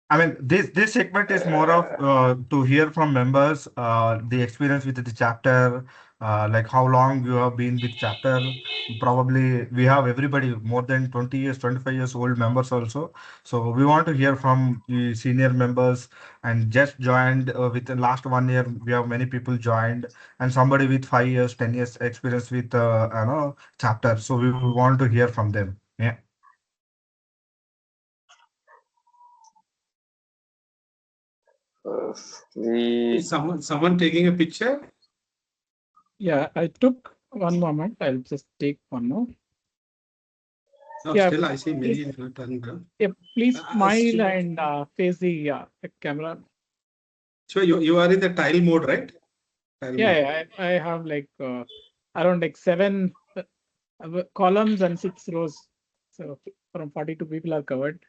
I mean, this segment is more of to hear from members the experience with the chapter, like how long you have been with chapter. Probably we have everybody more than 20 years, 25 years old members also. So we want to hear from the senior members and just joined with the last 1 year. We have many people joined and somebody with 5 years, 10 years experience with chapter. So we want to hear from them. Yeah. Firstly, Is someone taking a picture? Yeah, I took one moment. I'll just take one more. No, Yeah, still I see many please, turned down. yeah, please smile Still- and face the camera. So you are in the tile mode, right? Tile mode. Yeah, I have like around like 7 columns and 6 rows. So from 42 people are covered.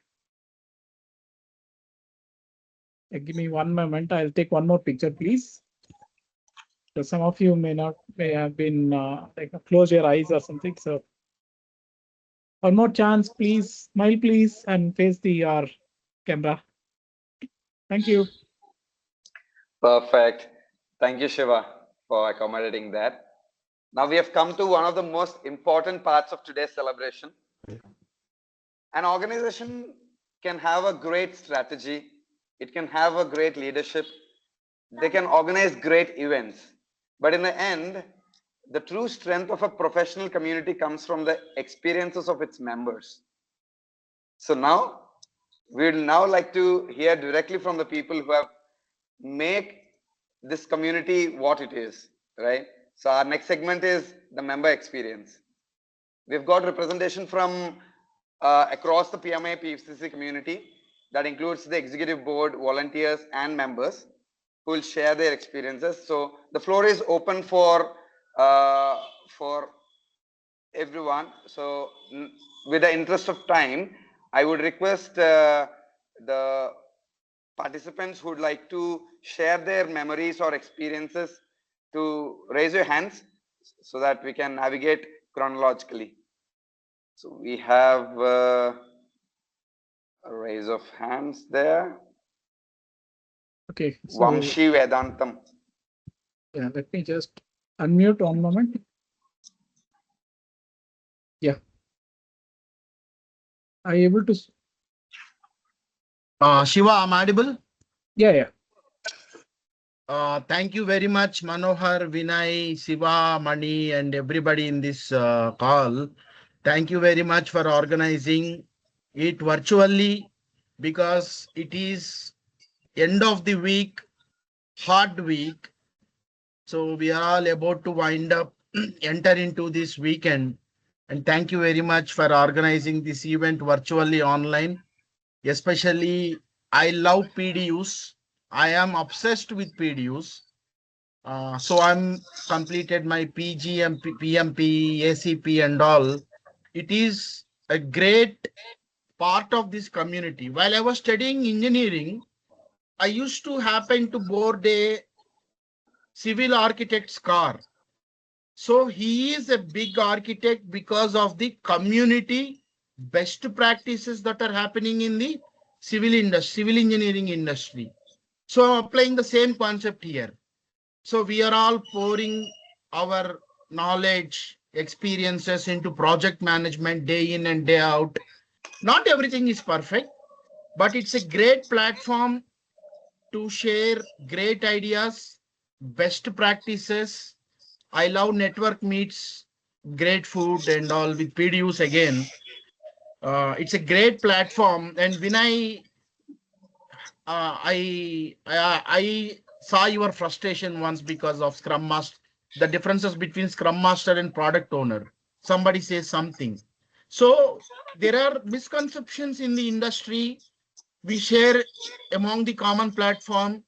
Give me one moment. I'll take one more picture, please. So some of you may have been like close your eyes or something. So one more chance, please. Smile, please, and face the camera. Thank you. perfect. Thank you, Shiva, for accommodating that. Now we have come to one of the most important parts of today's celebration. An organization can have a great strategy, it can have a great leadership, they can organize great events. But in the end, the true strength of a professional community comes from the experiences of its members. So now, we would now like to hear directly from the people who have make this community what it is, right? So our next segment is the member experience. We've got representation from across the PMIPCC community that includes the executive board, volunteers, and members who will share their experiences. So the floor is open for everyone. So with the interest of time, I would request the participants who would like to share their memories or experiences to raise your hands so that we can navigate chronologically. So we have a raise of hands there. Okay. So, Vamshi Vedantam. yeah, let me just unmute one moment. Yeah. Are you able to? Shiva, I'm audible. Yeah. Thank you very much, Manohar, Vinay, Shiva, Mani, and everybody in this call. Thank you very much for organizing it virtually because it is end of the week, hard week. So we are all about to wind up, enter into this weekend. And thank you very much for organizing this event virtually online. Especially, I love PDUs. I am obsessed with PDUs. So I'm completed my PG, PMP, ACP and all. It is a great part of this community. While I was studying engineering, I used to happen to board a civil architect's car. So he is a big architect because of the community best practices that are happening in the civil engineering industry. So I'm applying the same concept here. So we are all pouring our knowledge, experiences into project management day in and day out. Not everything is perfect, but it's a great platform to share great ideas, best practices. I love network meets, great food and all with PDUs again. It's a great platform. And Vinay, I saw your frustration once because of Scrum Master, the differences between Scrum Master and product owner. Somebody says something. So there are misconceptions in the industry. We share among the common platform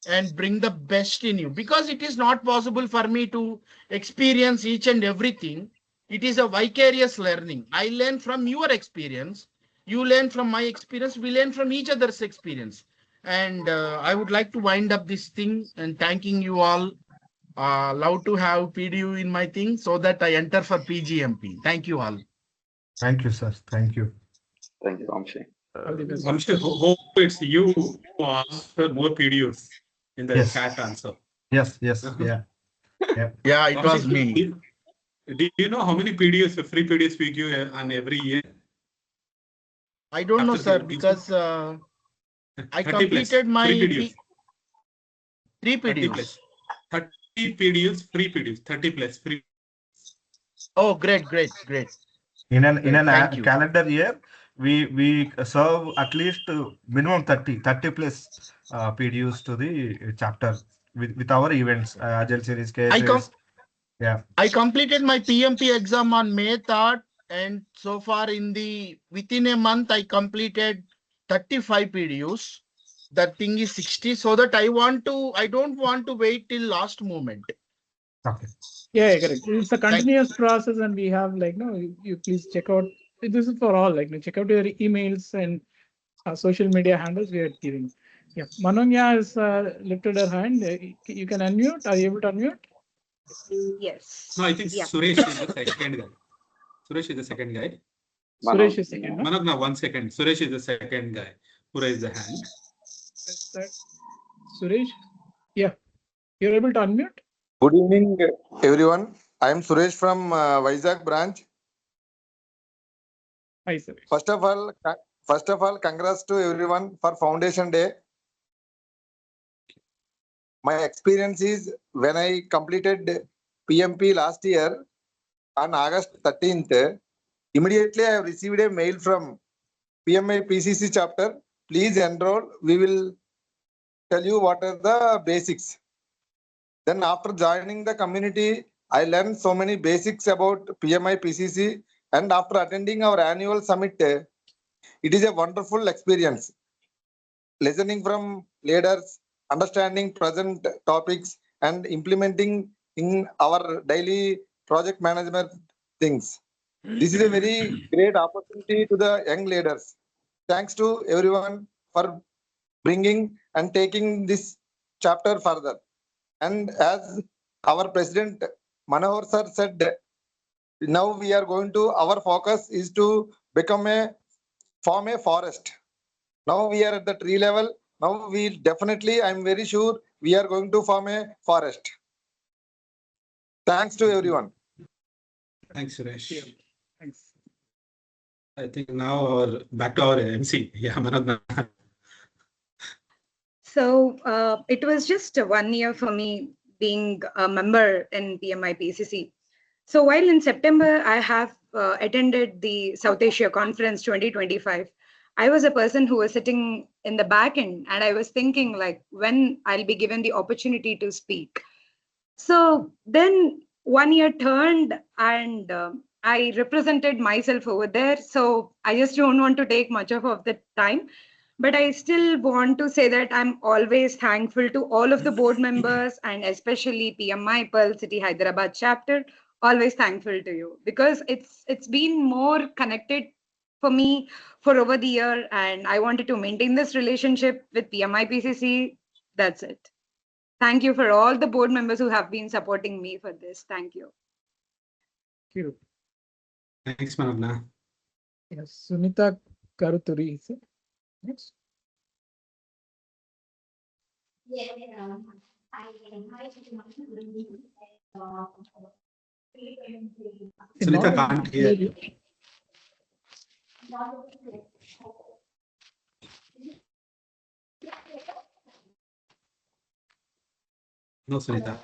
and bring the best in you because it is not possible for me to experience each and everything. It is a vicarious learning. I learn from your experience. You learn from my experience. We learn from each other's experience. And I would like to wind up this thing and thanking you all love to have PDU in my thing so that I enter for PGMP. Thank you all. Thank you, sir. Thank you. Thank you, Vamshi. All the best. Vamshi, hope it's you who asked for more PDUs in the Yes. chat answer. Yes, yes, yeah. Yeah, it was Vamshi, me. do you know how many PDUs, free PDUs we give on every year? I don't know, After sir, the because I 30 plus completed my free PDUs. 3 30 PDUs. plus. 30 PDUs, free PDUs. 30 plus free. Oh, great, great, great. In an Great, thank you. calendar year, we serve at least minimum 30 plus PDUs to the chapter with our events, Agile series cases. Yeah. I completed my PMP exam on May 3rd, and so far within a month I completed 35 PDUs. That thing is 60, so that I don't want to wait till last moment. Okay. Yeah, correct. It's a continuous process, and we have like no. You please check out. This is for all. Like check out your emails and social media handles we are giving. Yeah, Manonya has lifted her hand. You can unmute. Are you able to unmute? Yes. No, I think Yeah. Suresh is the second guy. Suresh is the second guy. Suresh is second. No? Manoj, now 1 second. Suresh is the second guy who raised the hand. Suresh? Yeah. You're able to unmute? Good evening, everyone. I am Suresh from Vizag branch. Hi, Suresh. First of all, congrats to everyone for Foundation Day. My experience is when I completed PMP last year on August 13th, immediately I have received a mail from PMIPCC chapter. Please enroll. We will tell you what are the basics. Then after joining the community, I learned so many basics about PMIPCC, and after attending our annual summit, it is a wonderful experience. Listening from leaders, understanding present topics, and implementing in our daily project management things. This is a very great opportunity to the young leaders. Thanks to everyone for bringing and taking this chapter further. And as our president Manohar sir said, now we are going to, our focus is to form a forest. Now we are at the tree level. Now we definitely, I'm very sure we are going to form a forest. Thanks to everyone. Thanks, Suresh. Yeah. Thanks. I think now back to our MC. Yeah, Manoj. So it was just 1 year for me being a member in PMIPCC. So while in September, I have attended the South Asia Conference 2025, I was a person who was sitting in the back end, and I was thinking like when I'll be given the opportunity to speak. So then 1 year turned, and I represented myself over there. So I just don't want to take much of the time. But I still want to say that I'm always thankful to all of the board members, and especially PMI Pearl City Hyderabad chapter. Always thankful to you because it's been more connected for me for over the year, and I wanted to maintain this relationship with PMI PCC. That's it. Thank you for all the board members who have been supporting me for this. Thank you. Thank you. Thanks, Manoj. Yes, Sunita Karuturi. Is it? Yes. Sunita can't hear. No, Sunita.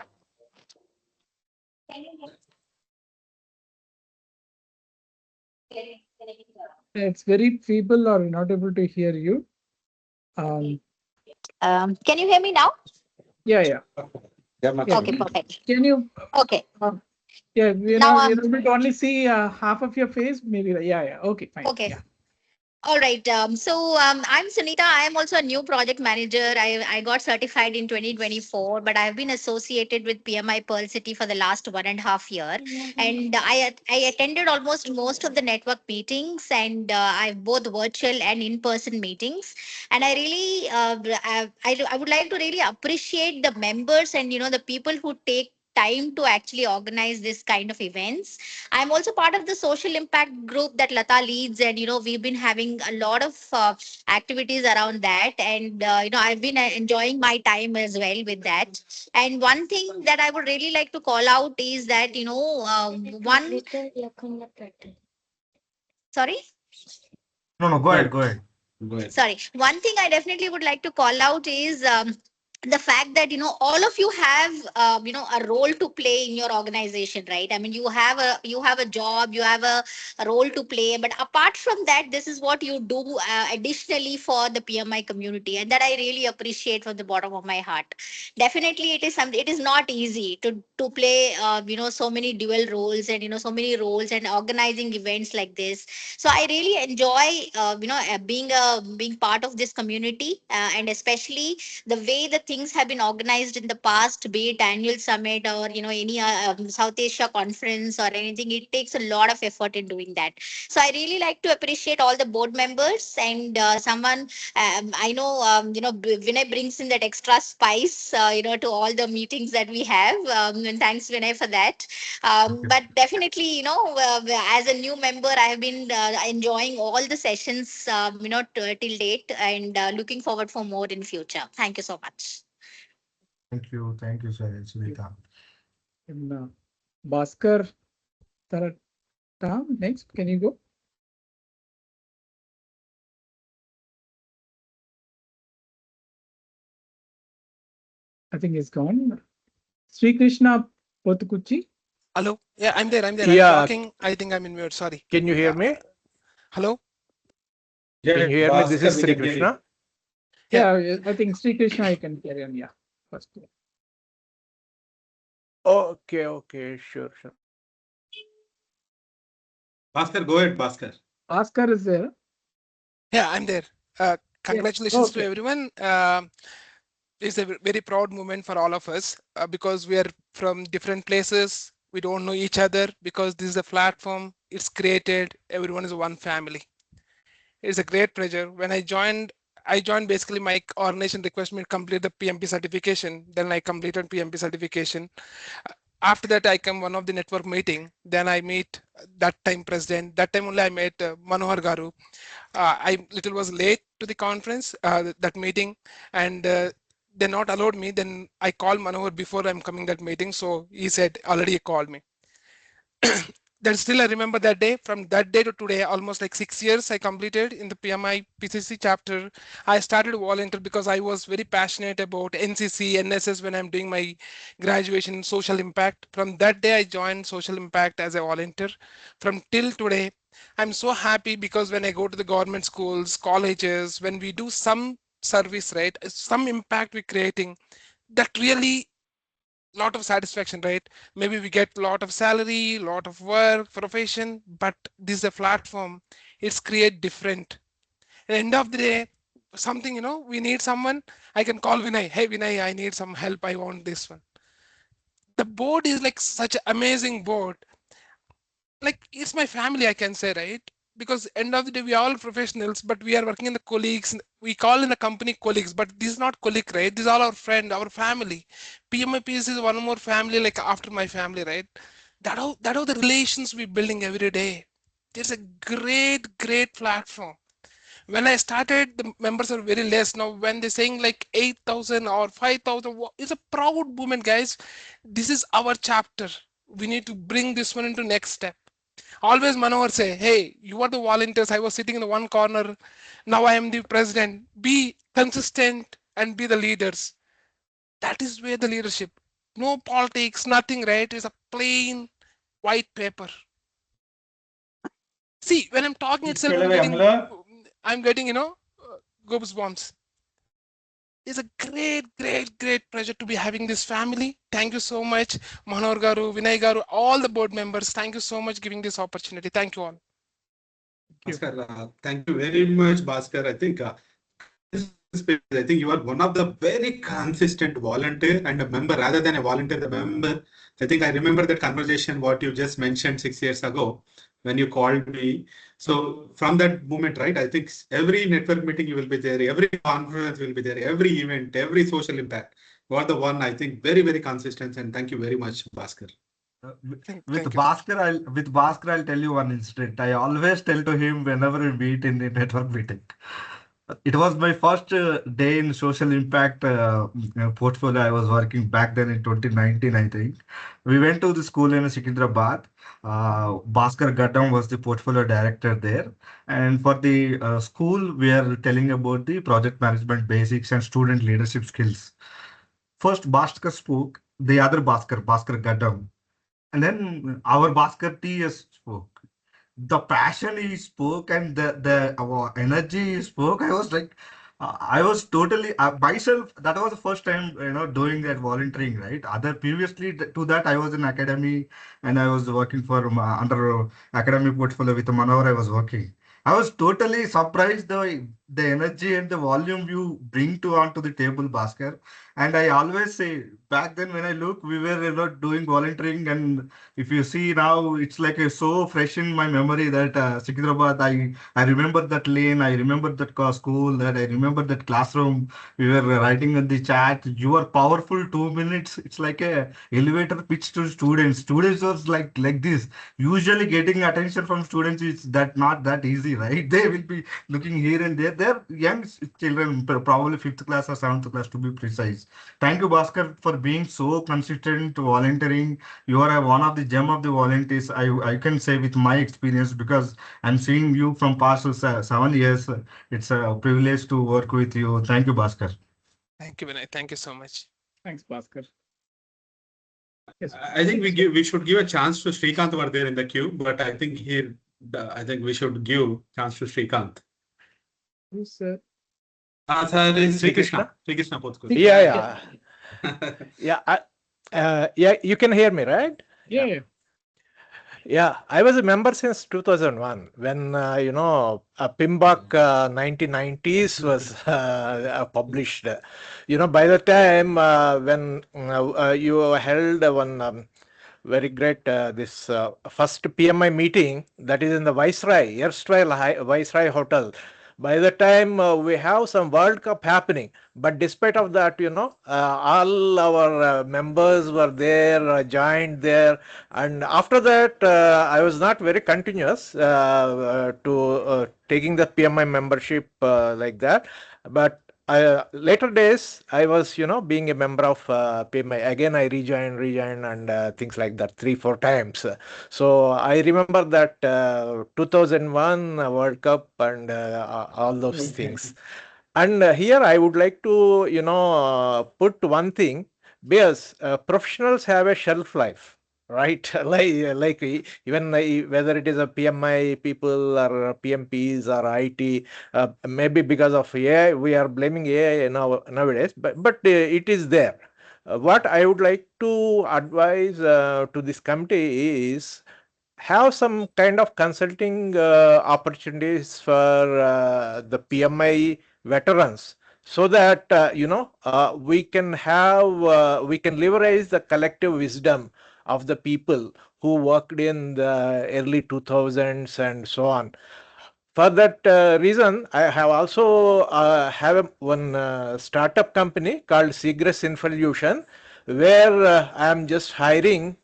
It's very feeble or not able to hear you. Can you hear me now? Yeah, yeah. Okay, perfect. Can you? Okay. Yeah, we're Now, not able to only see half of your face. Maybe. Yeah, yeah. Okay, fine. Okay. Yeah. All right. I'm Sunita. I am also a new project manager. I got certified in 2024, but I've been associated with PMI Pearl City for the last 1.5 year. And I attended almost most of the network meetings, and I've both virtual and in-person meetings. And I really, I would like to really appreciate the members and the people who take time to actually organize this kind of events. I'm also part of the social impact group that Lata leads, and we've been having a lot of activities around that, and I've been enjoying my time as well with that. And one thing that I would really like to call out is that one. Sorry. No, go ahead, go ahead. Go ahead. Sorry, one thing I definitely would like to call out is the fact that all of you have a role to play in your organization, right? I mean, you have a job, you have a role to play, but apart from that, this is what you do additionally for the PMI community, and that I really appreciate from the bottom of my heart. Definitely, it is not easy to play so many dual roles, and so many roles, and organizing events like this. So I really enjoy being part of this community, and especially the way the things have been organized in the past, be it annual summit or any South Asia conference or anything. It takes a lot of effort in doing that. So I really like to appreciate all the board members, and someone I know Vinay brings in that extra spice to all the meetings that we have, and thanks Vinay for that. But definitely, as a new member, I have been enjoying all the sessions, till date, and looking forward for more in future. Thank you so much. Thank you, Sunita. And Bhaskar Taratam, next, can you go? I think it's gone. Sri Krishna Potukuchi. Hello. Yeah, I'm there. Yeah. I'm talking. I think I'm in mute. Sorry. Can you hear me? Hello. Can you hear me? This is Sri Krishna. Yeah, I think Sri Krishna, you can carry on. Yeah, first. Okay, sure. Bhaskar, go ahead, Bhaskar. Bhaskar is there. Yeah, I'm there. Congratulations to Okay. everyone. It's a very proud moment for all of us, because we are from different places. We don't know each other, because this is a platform. It's created. Everyone is one family. It's a great pleasure. When I joined basically, my organization requested me to complete the PMP certification. Then I completed PMP certification. After that, I come one of the network meeting. Then I meet that time president. That time only I met Manohar Garu. I little was late to the conference, that meeting, and they not allowed me. Then I called Manohar before I'm coming that meeting. So he said already he called me. Then still I remember that day. From that day to today, almost like 6 years I completed in the PMIPCC chapter. I started volunteer because I was very passionate about NCC, NSS when I'm doing my graduation in social impact. From that day I joined social impact as a volunteer. From till today, I'm so happy, because when I go to the government schools, colleges, when we do some service, right, some impact we're creating, that really lot of satisfaction, right? Maybe we get a lot of salary, lot of work, profession, but this is a platform. It's create different. At the end of the day, something, we need someone. I can call Vinay. Hey Vinay, I need some help. I want this one. The board is like such an amazing board. Like it's my family, I can say, right? Because end of the day, we are all professionals, but we are working in the colleagues. We call in the company colleagues, but this is not colleague, right? This is all our friend, our family. PMIPS is one more family, like after my family, right? That how the relations we building every day. It's a great platform. When I started, the members are very less. Now when they're saying like 8,000 or 5,000, it's a proud moment, guys. This is our chapter. We need to bring this one into next step. Always Manohar say, hey, you are the volunteers. I was sitting in the one corner. Now I am the president. Be consistent and be the leaders. That is where the leadership. No politics, nothing, right? It's a plain white paper. See, when I'm talking itself, I'm getting, goosebumps. It's a great pleasure to be having this family. Thank you so much, Manohar Garu, Vinay Garu, all the board members. Thank you so much giving this opportunity. Thank you all. Bhaskar, thank you very much, Bhaskar. I think you are one of the very consistent volunteer and a member, rather than a volunteer, the member. I think I remember that conversation, what you just mentioned 6 years ago when you called me. So from that moment, right, I think every network meeting you will be there, every conference will be there, every event, every social impact. You are the one, I think, very, very consistent. And thank you very much, Bhaskar. With Thank you. Bhaskar, I'll tell you one incident. I always tell to him whenever we meet in the network meeting. It was my first day in social impact portfolio. I was working back then in 2019, I think. We went to the school in Secunderabad. Bhaskar Gaddam was the portfolio director there. And for the school, we are telling about the project management basics and student leadership skills. First, Bhaskar spoke, the other Bhaskar Gaddam. And then our Bhaskar TS spoke. The passion he spoke and the energy he spoke, I was like, I was totally myself. That was the first time doing that volunteering, right? Other previously to that, I was in academy and I was working for under academy portfolio with Manohar. I was working. I was totally surprised the energy and the volume you bring to onto the table, Bhaskar. And I always say back then when I look, we were doing volunteering, and if you see now, it's like so fresh in my memory that Secunderabad, I remember that lane, I remember that school, that I remember that classroom. We were writing in the chat. You are powerful 2 minutes. It's like a elevator pitch to students. Students was like this. Usually getting attention from students is that not that easy, right? They will be looking here and there. They're young children, probably fifth class or seventh class to be precise. Thank you, Bhaskar, for being so consistent, volunteering. You are one of the gem of the volunteers. I can say with my experience, because I'm seeing you from past 7 years. It's a privilege to work with you. Thank you, Bhaskar. Thank you, Vinay. Thank you so much. Thanks, Bhaskar. Yes. I think we should give a chance to Srikanth over there in the queue, but I think I think we should give chance to Srikanth. Who's Sir, it's Sri Krishna. Sri Krishna Pothkudi. Yeah. Yeah, you can hear me, right? Yeah. Yeah, I was a member since 2001 when, PMBOK 1990s was published. By the time when you held one very great this first PMI meeting, that is in the Viceroy, erstwhile Viceroy Hotel. By the time we have some World Cup happening, but despite of that, all our members were there, joined there, and after that, I was not very continuous to taking the PMI membership like that, but later days, I was, being a member of PMI. Again, I rejoined, and things like that 3-4 times. So I remember that 2001 World Cup and all those things. And here I would like to, put one thing, because professionals have a shelf life. Right, like even whether it is a PMI people or PMPs or IT, maybe because of AI, we are blaming AI nowadays, but it is there. What I would like to advise to this committee is have some kind of consulting opportunities for the PMI veterans, so that we can leverage the collective wisdom of the people who worked in the early 2000s and so on. For that reason, I have also have one startup company called Segress Infolution, where I am just hiring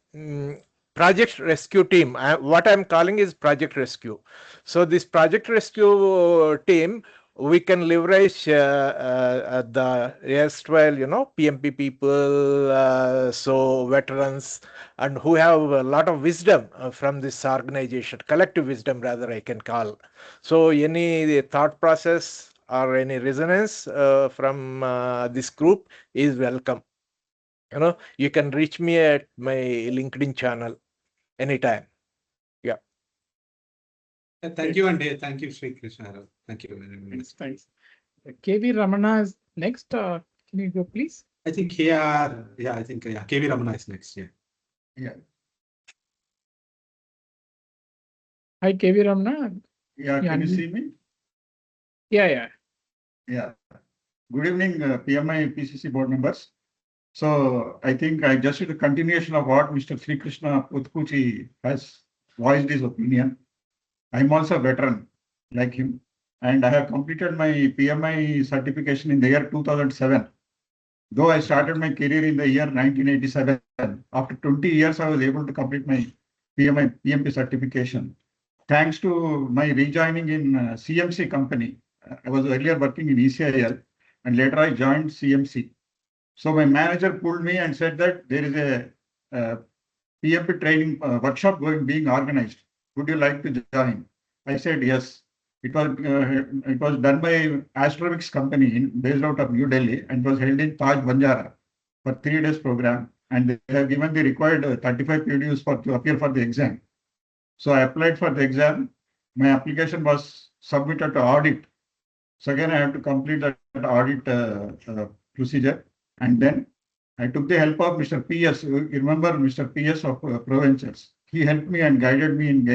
project rescue team. What I'm calling is project rescue. So this project rescue team, we can leverage the erstwhile, PMP people, so veterans, and who have a lot of wisdom from this organization, collective wisdom rather I can call. So any thought process or any resonance from this group is welcome. You can reach me at my LinkedIn channel anytime. Yeah. Thank you, and thank you, Sri Krishna. Thank you very much. Thanks. KV Ramana is next. Can you go, please? I think here, KV Ramana is next. Yeah. Hi, KV Ramana. Yeah, can you see me? Yeah. Yeah. Good evening, PMI PCC board members. So I think I just did a continuation of what Mr. Sri Krishna Utkuchi has voiced his opinion. I'm also a veteran like him, and I have completed my PMI certification in the year 2007. Though I started my career in the year 1987, after 20 years, I was able to complete my PMP certification. Thanks to my rejoining in CMC company. I was earlier working in ECIL and later I joined CMC. So my manager pulled me and said that there is a PMP training workshop being organized. Would you like to join? I said yes. It was done by Astronomics company based out of New Delhi and was held in Taj Banjara for 3 days program. And they have given the required 35 PDUs to appear for the exam. So I applied for the exam. My application was submitted to audit. So again, I have to complete that audit procedure. And then I took the help of Mr. PS. You remember Mr. PS of Provenzers. He helped me and guided me in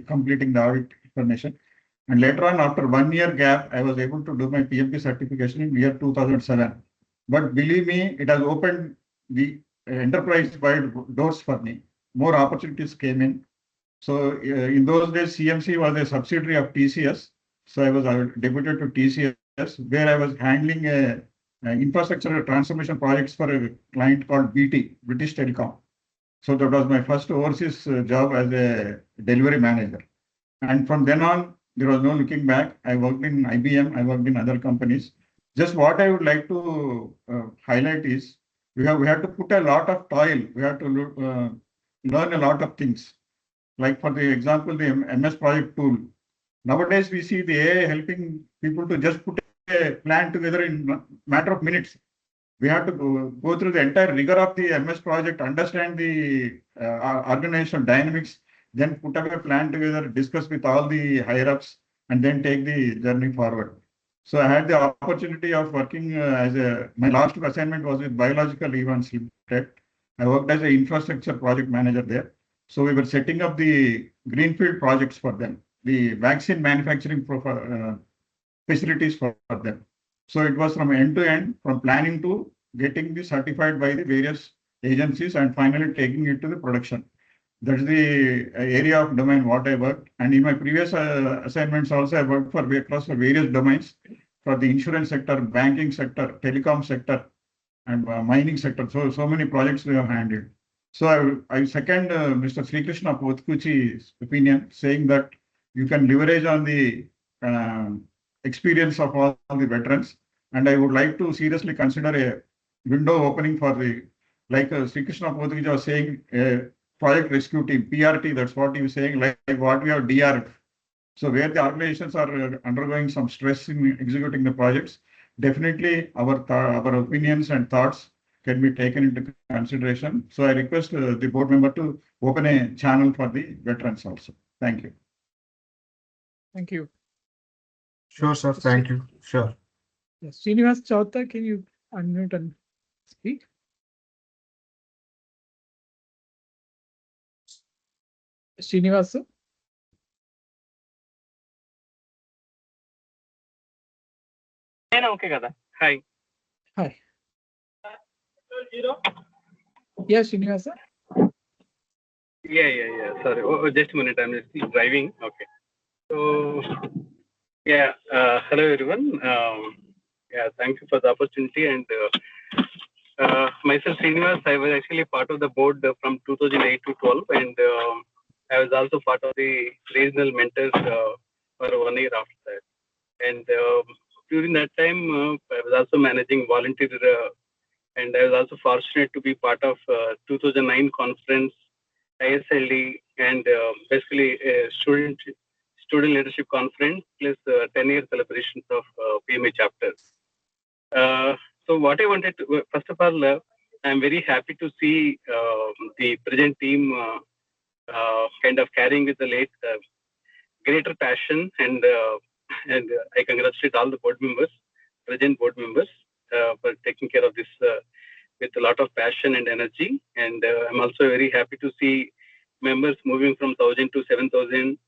completing the audit information. And later on, after 1 year gap, I was able to do my PMP certification in year 2007. But believe me, it has opened the enterprise-wide doors for me. More opportunities came in. So in those days, CMC was a subsidiary of TCS. So I was deputed to TCS, where I was handling infrastructure transformation projects for a client called BT, British Telecom. So that was my first overseas job as a delivery manager. And from then on, there was no looking back. I worked in IBM, I worked in other companies. Just what I would like to highlight is we have to put a lot of toil. We have to learn a lot of things. Like for the example, the MS Project tool. Nowadays, we see the AI helping people to just put a plan together in matter of minutes. We have to go through the entire rigor of the MS project, understand the organizational dynamics, then put up a plan together, discuss with all the higher ups, and then take the journey forward. So I had the opportunity of working my last assignment was with Biological Events Limited. I worked as an infrastructure project manager there. So we were setting up the greenfield projects for them, the vaccine manufacturing facilities for them. So it was from end to end, from planning to getting the certified by the various agencies and finally taking it to the production. That's the area of domain what I worked. And in my previous assignments also, I worked across various domains for the insurance sector, banking sector, telecom sector, and mining sector. So many projects we have handled. So I second Mr. Sri Krishna Potkuchi's opinion, saying that you can leverage on the experience of all the veterans. And I would like to seriously consider a window opening for the, like Sri Krishna Potkuchi was saying, project rescue team, PRT, that's what he was saying, like what we have DRF. So where the organizations are undergoing some stress in executing the projects, definitely our opinions and thoughts can be taken into consideration. So I request the board member to open a channel for the veterans also. Thank you. Thank you. Sure, sir. Thank you. Sure. Yes. Srinivas Chauta, can you unmute and speak? Srinivas, sir? Okay, Gada. Hi. Hi. Yes, Srinivas, sir. Yeah. Sorry. Just a minute. I'm still driving. Okay. So, yeah. Hello, everyone. Thank you for the opportunity. And myself, Srinivas, I was actually part of the board from 2008 to 12, and I was also part of the regional mentors for 1 year after that. And during that time, I was also managing volunteer, and I was also fortunate to be part of 2009 conference, ISLD, and basically a student leadership conference plus 10-year celebrations of PMI chapter. So what I wanted to, first of all, I'm very happy to see the present team kind of carrying with the late greater passion, and I congratulate all the board members, present board members, for taking care of this with a lot of passion and energy. And I'm also very happy to see members moving from 1,000 to 7,000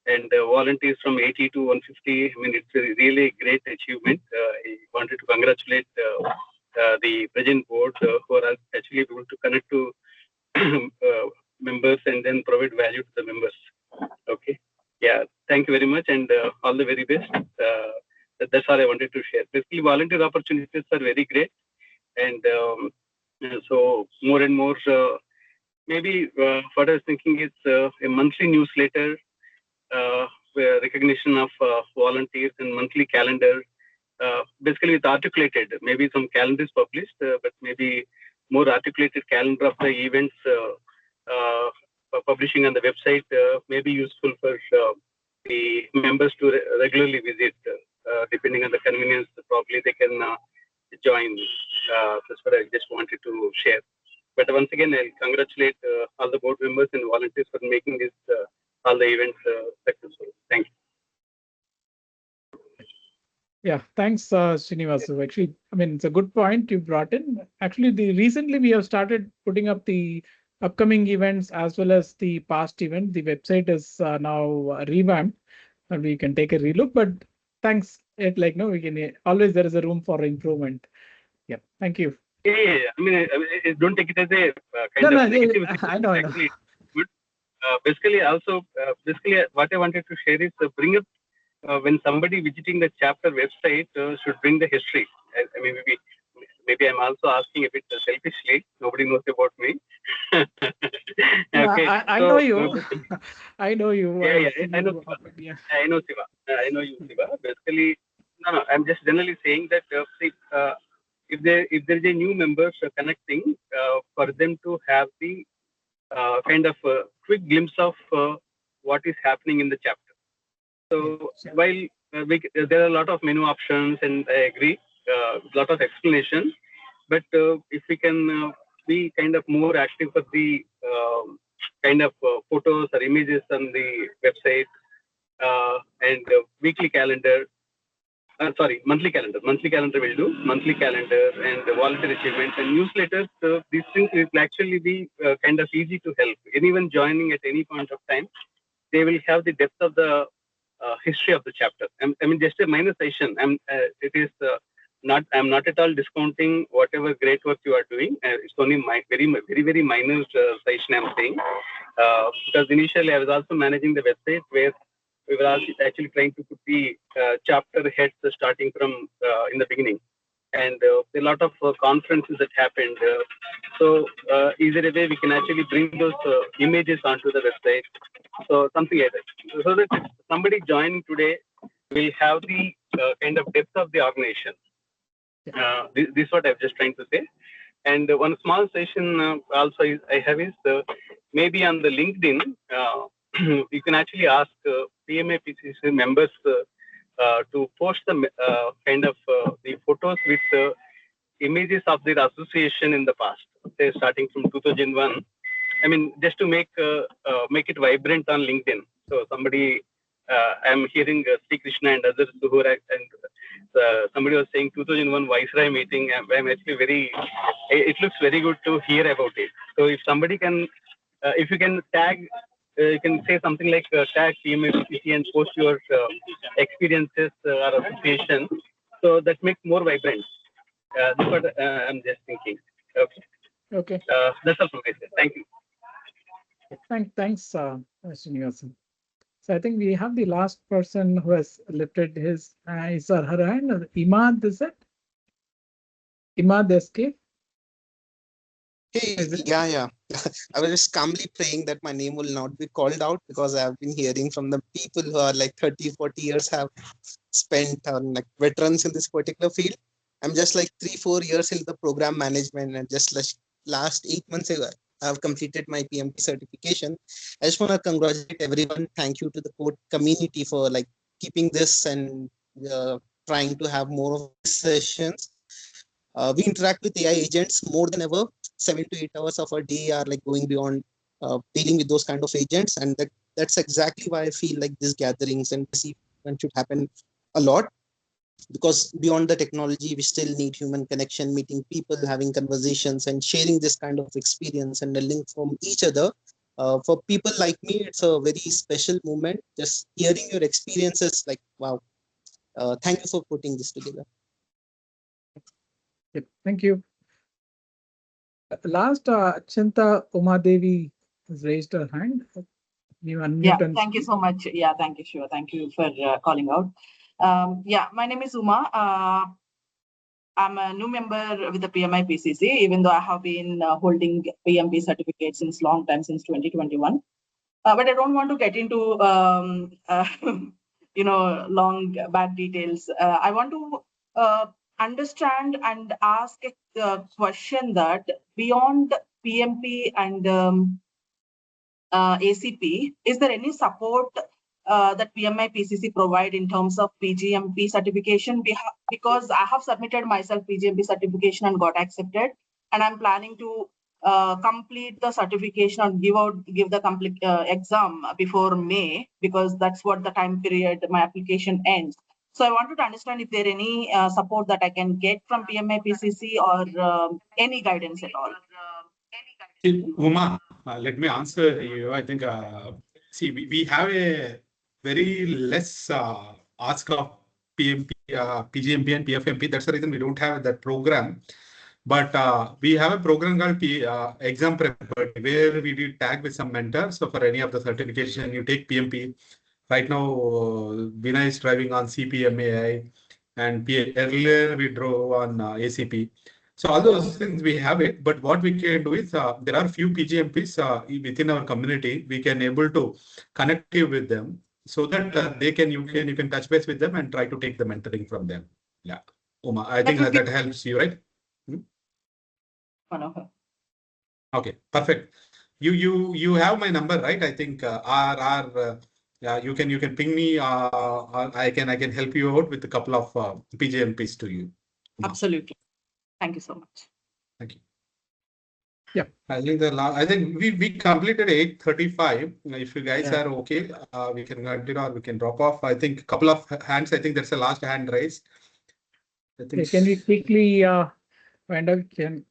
and volunteers from 80 to 150. I mean, it's a really great achievement. I wanted to congratulate the present board who are actually able to connect to members and then provide value to the members. Okay. Yeah. Thank you very much, and all the very best. that's all I wanted to share. Basically, volunteer opportunities are very great, and so more and more. Maybe what I was thinking is a monthly newsletter, where recognition of volunteers, and monthly calendar. Basically, it's articulated. Maybe some calendars published, but maybe more articulated calendar of the events publishing on the website may be useful for the members to regularly visit. Depending on the convenience, probably they can join. That's what I just wanted to share. But once again, I'll congratulate all the board members and volunteers for making this all the events successful. Thank you. Yeah, thanks, Srinivasu. Actually, I mean, it's a good point you brought in. Actually, recently we have started putting up the upcoming events as well as the past event. The website is now revamped, and we can take a relook. But thanks, we can always there is a room for improvement. Yeah, thank you. Yeah. I mean, don't take it as a kind of negative. I know. Actually, good. Basically, what I wanted to share is bring up when somebody visiting the chapter website should bring the history. I mean, maybe I'm also asking a bit selfishly. Nobody knows about me. Okay. I know you. I know you. Yeah. I know Siva. I know Siva. I know you, Siva. Basically, no. I'm just generally saying that if there is a new member connecting, for them to have the kind of quick glimpse of what is happening in the chapter. So while there are a lot of menu options, and I agree, a lot of explanation, but if we can be kind of more active for the kind of photos or images on the website, and weekly calendar, monthly calendar. Monthly calendar will do. Monthly calendar and volunteer achievements and newsletters. These things will actually be kind of easy to help. Anyone joining at any point of time, they will have the depth of the history of the chapter. I mean, just a minor session. I'm not at all discounting whatever great work you are doing. It's only very minor session I'm saying. Because initially I was also managing the website where we were actually trying to put the chapter heads starting from in the beginning. And a lot of conferences that happened. So is there a way we can actually bring those images onto the website? So something like that. So that somebody joining today will have the kind of depth of the organization. This is what I'm just trying to say. And one small session also I have is maybe on the LinkedIn, you can actually ask PMIPCC members to post the kind of the photos with images of their association in the past, say starting from 2001. I mean, just to make it vibrant on LinkedIn. So somebody, I'm hearing Sri Krishna and others who are, and somebody was saying 2001 Viceroy meeting. I'm actually it looks very good to hear about it. So if somebody can, if you can tag, you can say something like tag PMIPCC and post your experiences or association. So that makes more vibrant. That's what I'm just thinking. Okay. Okay. That's all from my side. Thank you. Thanks, Srinivasan. So I think we have the last person who has lifted his or her hand. Imad, is it? Imad SK? Hey, yeah. I was just calmly praying that my name will not be called out, because I have been hearing from the people who are like 30, 40 years have spent on like veterans in this particular field. I'm just like 3-4 years in the program management, and just like last 8 months ago, I have completed my PMP certification. I just want to congratulate everyone. Thank you to the code community for like keeping this and trying to have more of these sessions. We interact with AI agents more than ever. 7 to 8 hours of our day are like going beyond dealing with those kind of agents, and that's exactly why I feel like these gatherings and this event should happen a lot. Because beyond the technology, we still need human connection, meeting people, having conversations, and sharing this kind of experience and learning from each other. For people like me, it's a very special moment. Just hearing your experiences, like, wow. Thank you for putting this together. Yep, thank you. Last, Chinta Umadevi has raised her hand. You unmute. Yeah, thank you so much. Yeah, thank you, Shiva. Thank you for calling out. Yeah, my name is Uma. I'm a new member with the PMIPCC, even though I have been holding PMP certificate since long time, since 2021. But I don't want to get into long back details. I want to understand and ask a question that beyond PMP and ACP, is there any support that PMIPCC provide in terms of PGMP certification? Because I have submitted myself PGMP certification and got accepted, and I'm planning to complete the certification and give the complete exam before May, because that's what the time period my application ends. So I wanted to understand if there any support that I can get from PMIPCC or any guidance at all. Uma, let me answer you. I think, see, we have a very less ask of PMP, PGMP and PFMP. That's the reason we don't have that program. But we have a program called Exam Prep, where we did tag with some mentors. So for any of the certification, you take PMP. Right now, Vinay is driving on CPMAI, and earlier we drove on ACP. So all those things we have it, but what we can do is there are few PGMPs within our community. We can able to connect you with them so that you can touch base with them and try to take the mentoring from them. Yeah, Uma, I think that helps you, right? Okay, perfect. You have my number, right? I think yeah, you can ping me. I can help you out with a couple of PGMPs to you. Absolutely. Thank you so much. Thank you. Yeah. I think we completed 8:35. If you guys are okay, we can continue or we can drop off. I think a couple of hands. I think that's the last hand raised. I think. Can we quickly find out? Can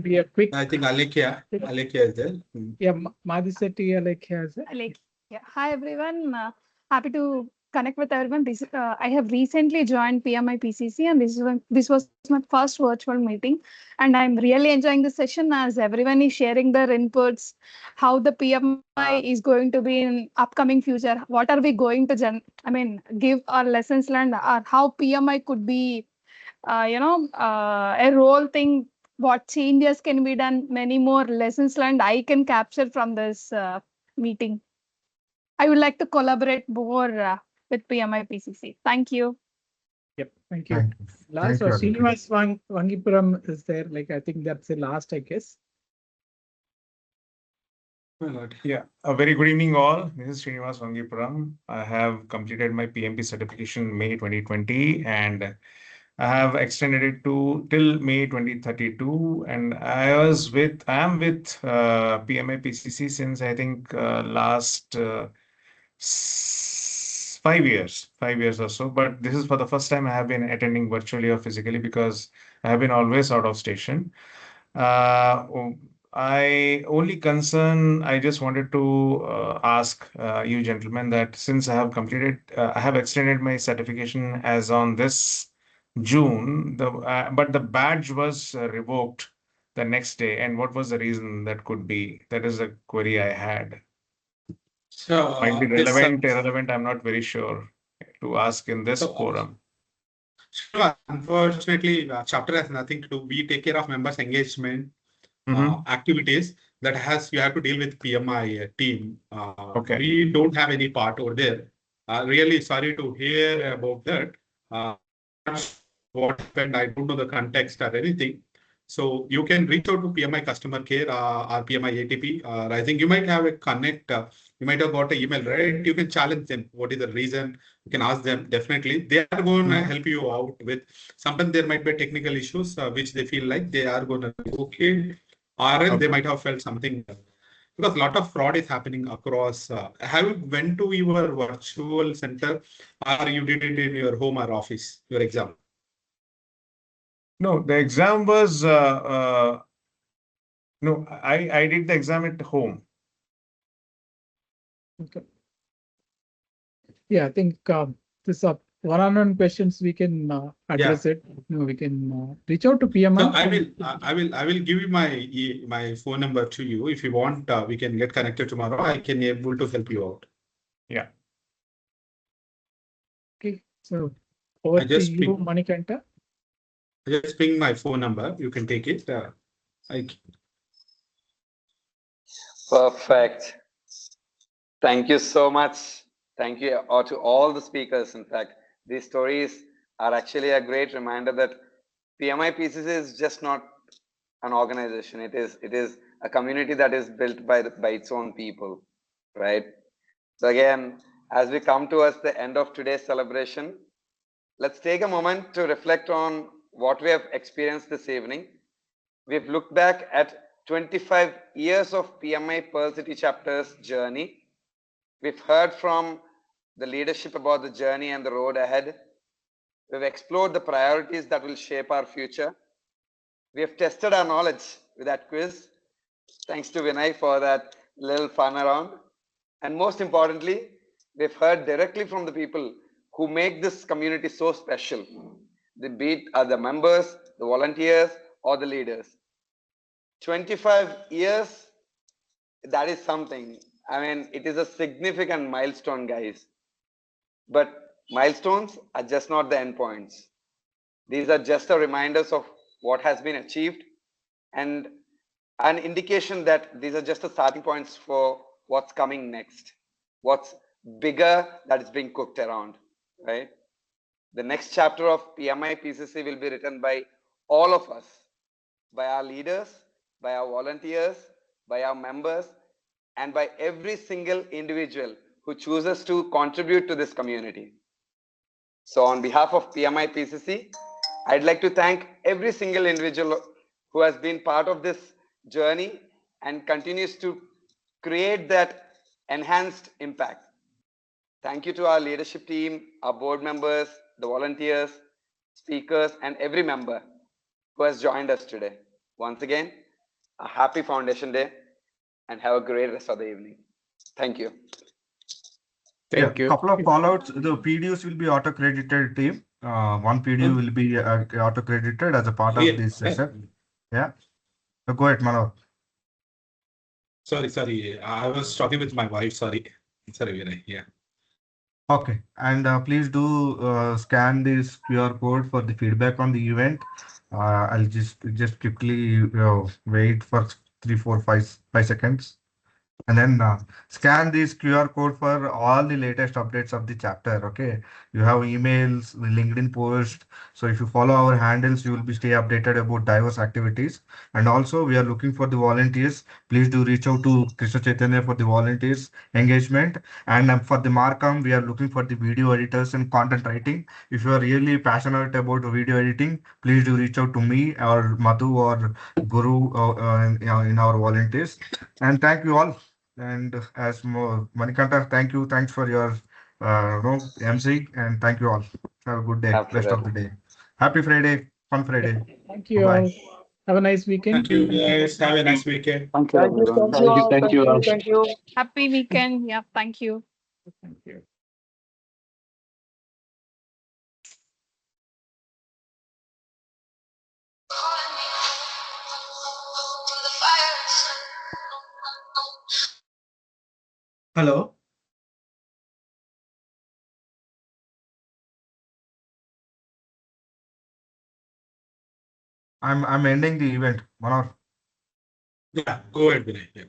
be a quick. I think Alekia is there. Yeah, Madhisetti Alekia is there. Yeah. Hi everyone. Happy to connect with everyone. I have recently joined PMIPCC, and this was my first virtual meeting, and I'm really enjoying the session as everyone is sharing their inputs, how the PMI is going to be in upcoming future. What are we going to give our lessons learned, or how PMI could be, a role thing. What changes can be done? Many more lessons learned I can capture from this meeting. I would like to collaborate more with PMIPCC. Thank you. Yep, thank you. Last, Srinivas Vangipuram is there. I think that's the last, I guess. Yeah, a very good evening all. This is Srinivas Vangipuram. I have completed my PMP certification May 2020, and I have extended it till May 2032, and I am with PMIPCC since I think last 5 years or so. But this is for the first time I have been attending virtually or physically because I have been always out of station. I just wanted to ask you gentlemen that since I have extended my certification as on this June, but the badge was revoked the next day. And what was the reason that could be? That is a query I had. So might be relevant, irrelevant. I'm not very sure to ask in this forum. Unfortunately, chapter has nothing to do. We take care of members' engagement activities that you have to deal with PMI team. Okay. We don't have any part over there. Really sorry to hear about that. What happened? I don't know the context or anything. So you can reach out to PMI customer care or PMI ATP. I think you might have a connect. You might have got an email, right? You can challenge them. What is the reason? You can ask them. Definitely, they are going to help you out with. Sometimes there might be technical issues which they feel like they are going to be okay, or they might have felt something. Because a lot of fraud is happening across. Have you went to your virtual center, or you did it in your home or office? Your exam. No, the exam was no. I did the exam at home. Okay. Yeah, I think this one-on-one questions we can address it. We can reach out to PMI. So I will give you my phone number to you. If you want, we can get connected tomorrow. I can be able to help you out. Yeah. Okay. So Over I to just you, ping, Manikanta. I just ping my phone number. You can take it. Perfect. Thank you so much. Thank you to all the speakers. In fact, these stories are actually a great reminder that PMIPCC is just not an organization. It is a community that is built by its own people, right? So again, as we come towards the end of today's celebration, let's take a moment to reflect on what we have experienced this evening. We've looked back at 25 years of PMI Pearl City chapter's journey. We've heard from the leadership about the journey and the road ahead. We've explored the priorities that will shape our future. We have tested our knowledge with that quiz. Thanks to Vinay for that little fun around. And most importantly, we've heard directly from the people who make this community so special. The be it the members, the volunteers, or the leaders. 25 years, that is something. I mean, it is a significant milestone, guys. But milestones are just not the endpoints. These are just the reminders of what has been achieved and an indication that these are just the starting points for what's coming next, what's bigger that is being cooked around, right? The next chapter of PMIPCC will be written by all of us, by our leaders, by our volunteers, by our members, and by every single individual who chooses to contribute to this community. So on behalf of PMIPCC, I'd like to thank every single individual who has been part of this journey and continues to create that enhanced impact. Thank you to our leadership team, our board members, the volunteers, speakers, and every member who has joined us today. Once again, a happy Foundation Day and have a great rest of the evening. Thank you. Thank you. Couple of callouts. The PDUs will be auto-credited team. One PDU will be auto-credited as a part of this session. Yeah. So go ahead, Manoj. Sorry. I was talking with my wife. Sorry, Vinay. Yeah. Okay, and please do scan this QR code for the feedback on the event. I'll just quickly wait for 3, 4, 5 seconds. And then scan this QR code for all the latest updates of the chapter. Okay, you have emails, the LinkedIn post. So if you follow our handles, you will be stay updated about diverse activities. And also, we are looking for the volunteers. Please do reach out to Krishna Chaitanya for the volunteers engagement. And for the Markham, we are looking for the video editors and content writing. If you are really passionate about video editing, please do reach out to me or Madhu or Guru in our volunteers. And thank you all. And as Manikanta, thank you. Thanks for your MC, and thank you all. Have a good day, rest of the day. Happy Friday, fun Friday. Thank you Bye. all. Have a nice weekend. Thank you, guys. Have a nice weekend. Thank you, Thank you, everyone. thank you all. Thank you all. Thank you. Happy weekend. Yeah, thank you. Thank you. Hello. I'm ending the event. Manoj. Yeah, go ahead, Vinay. Yeah.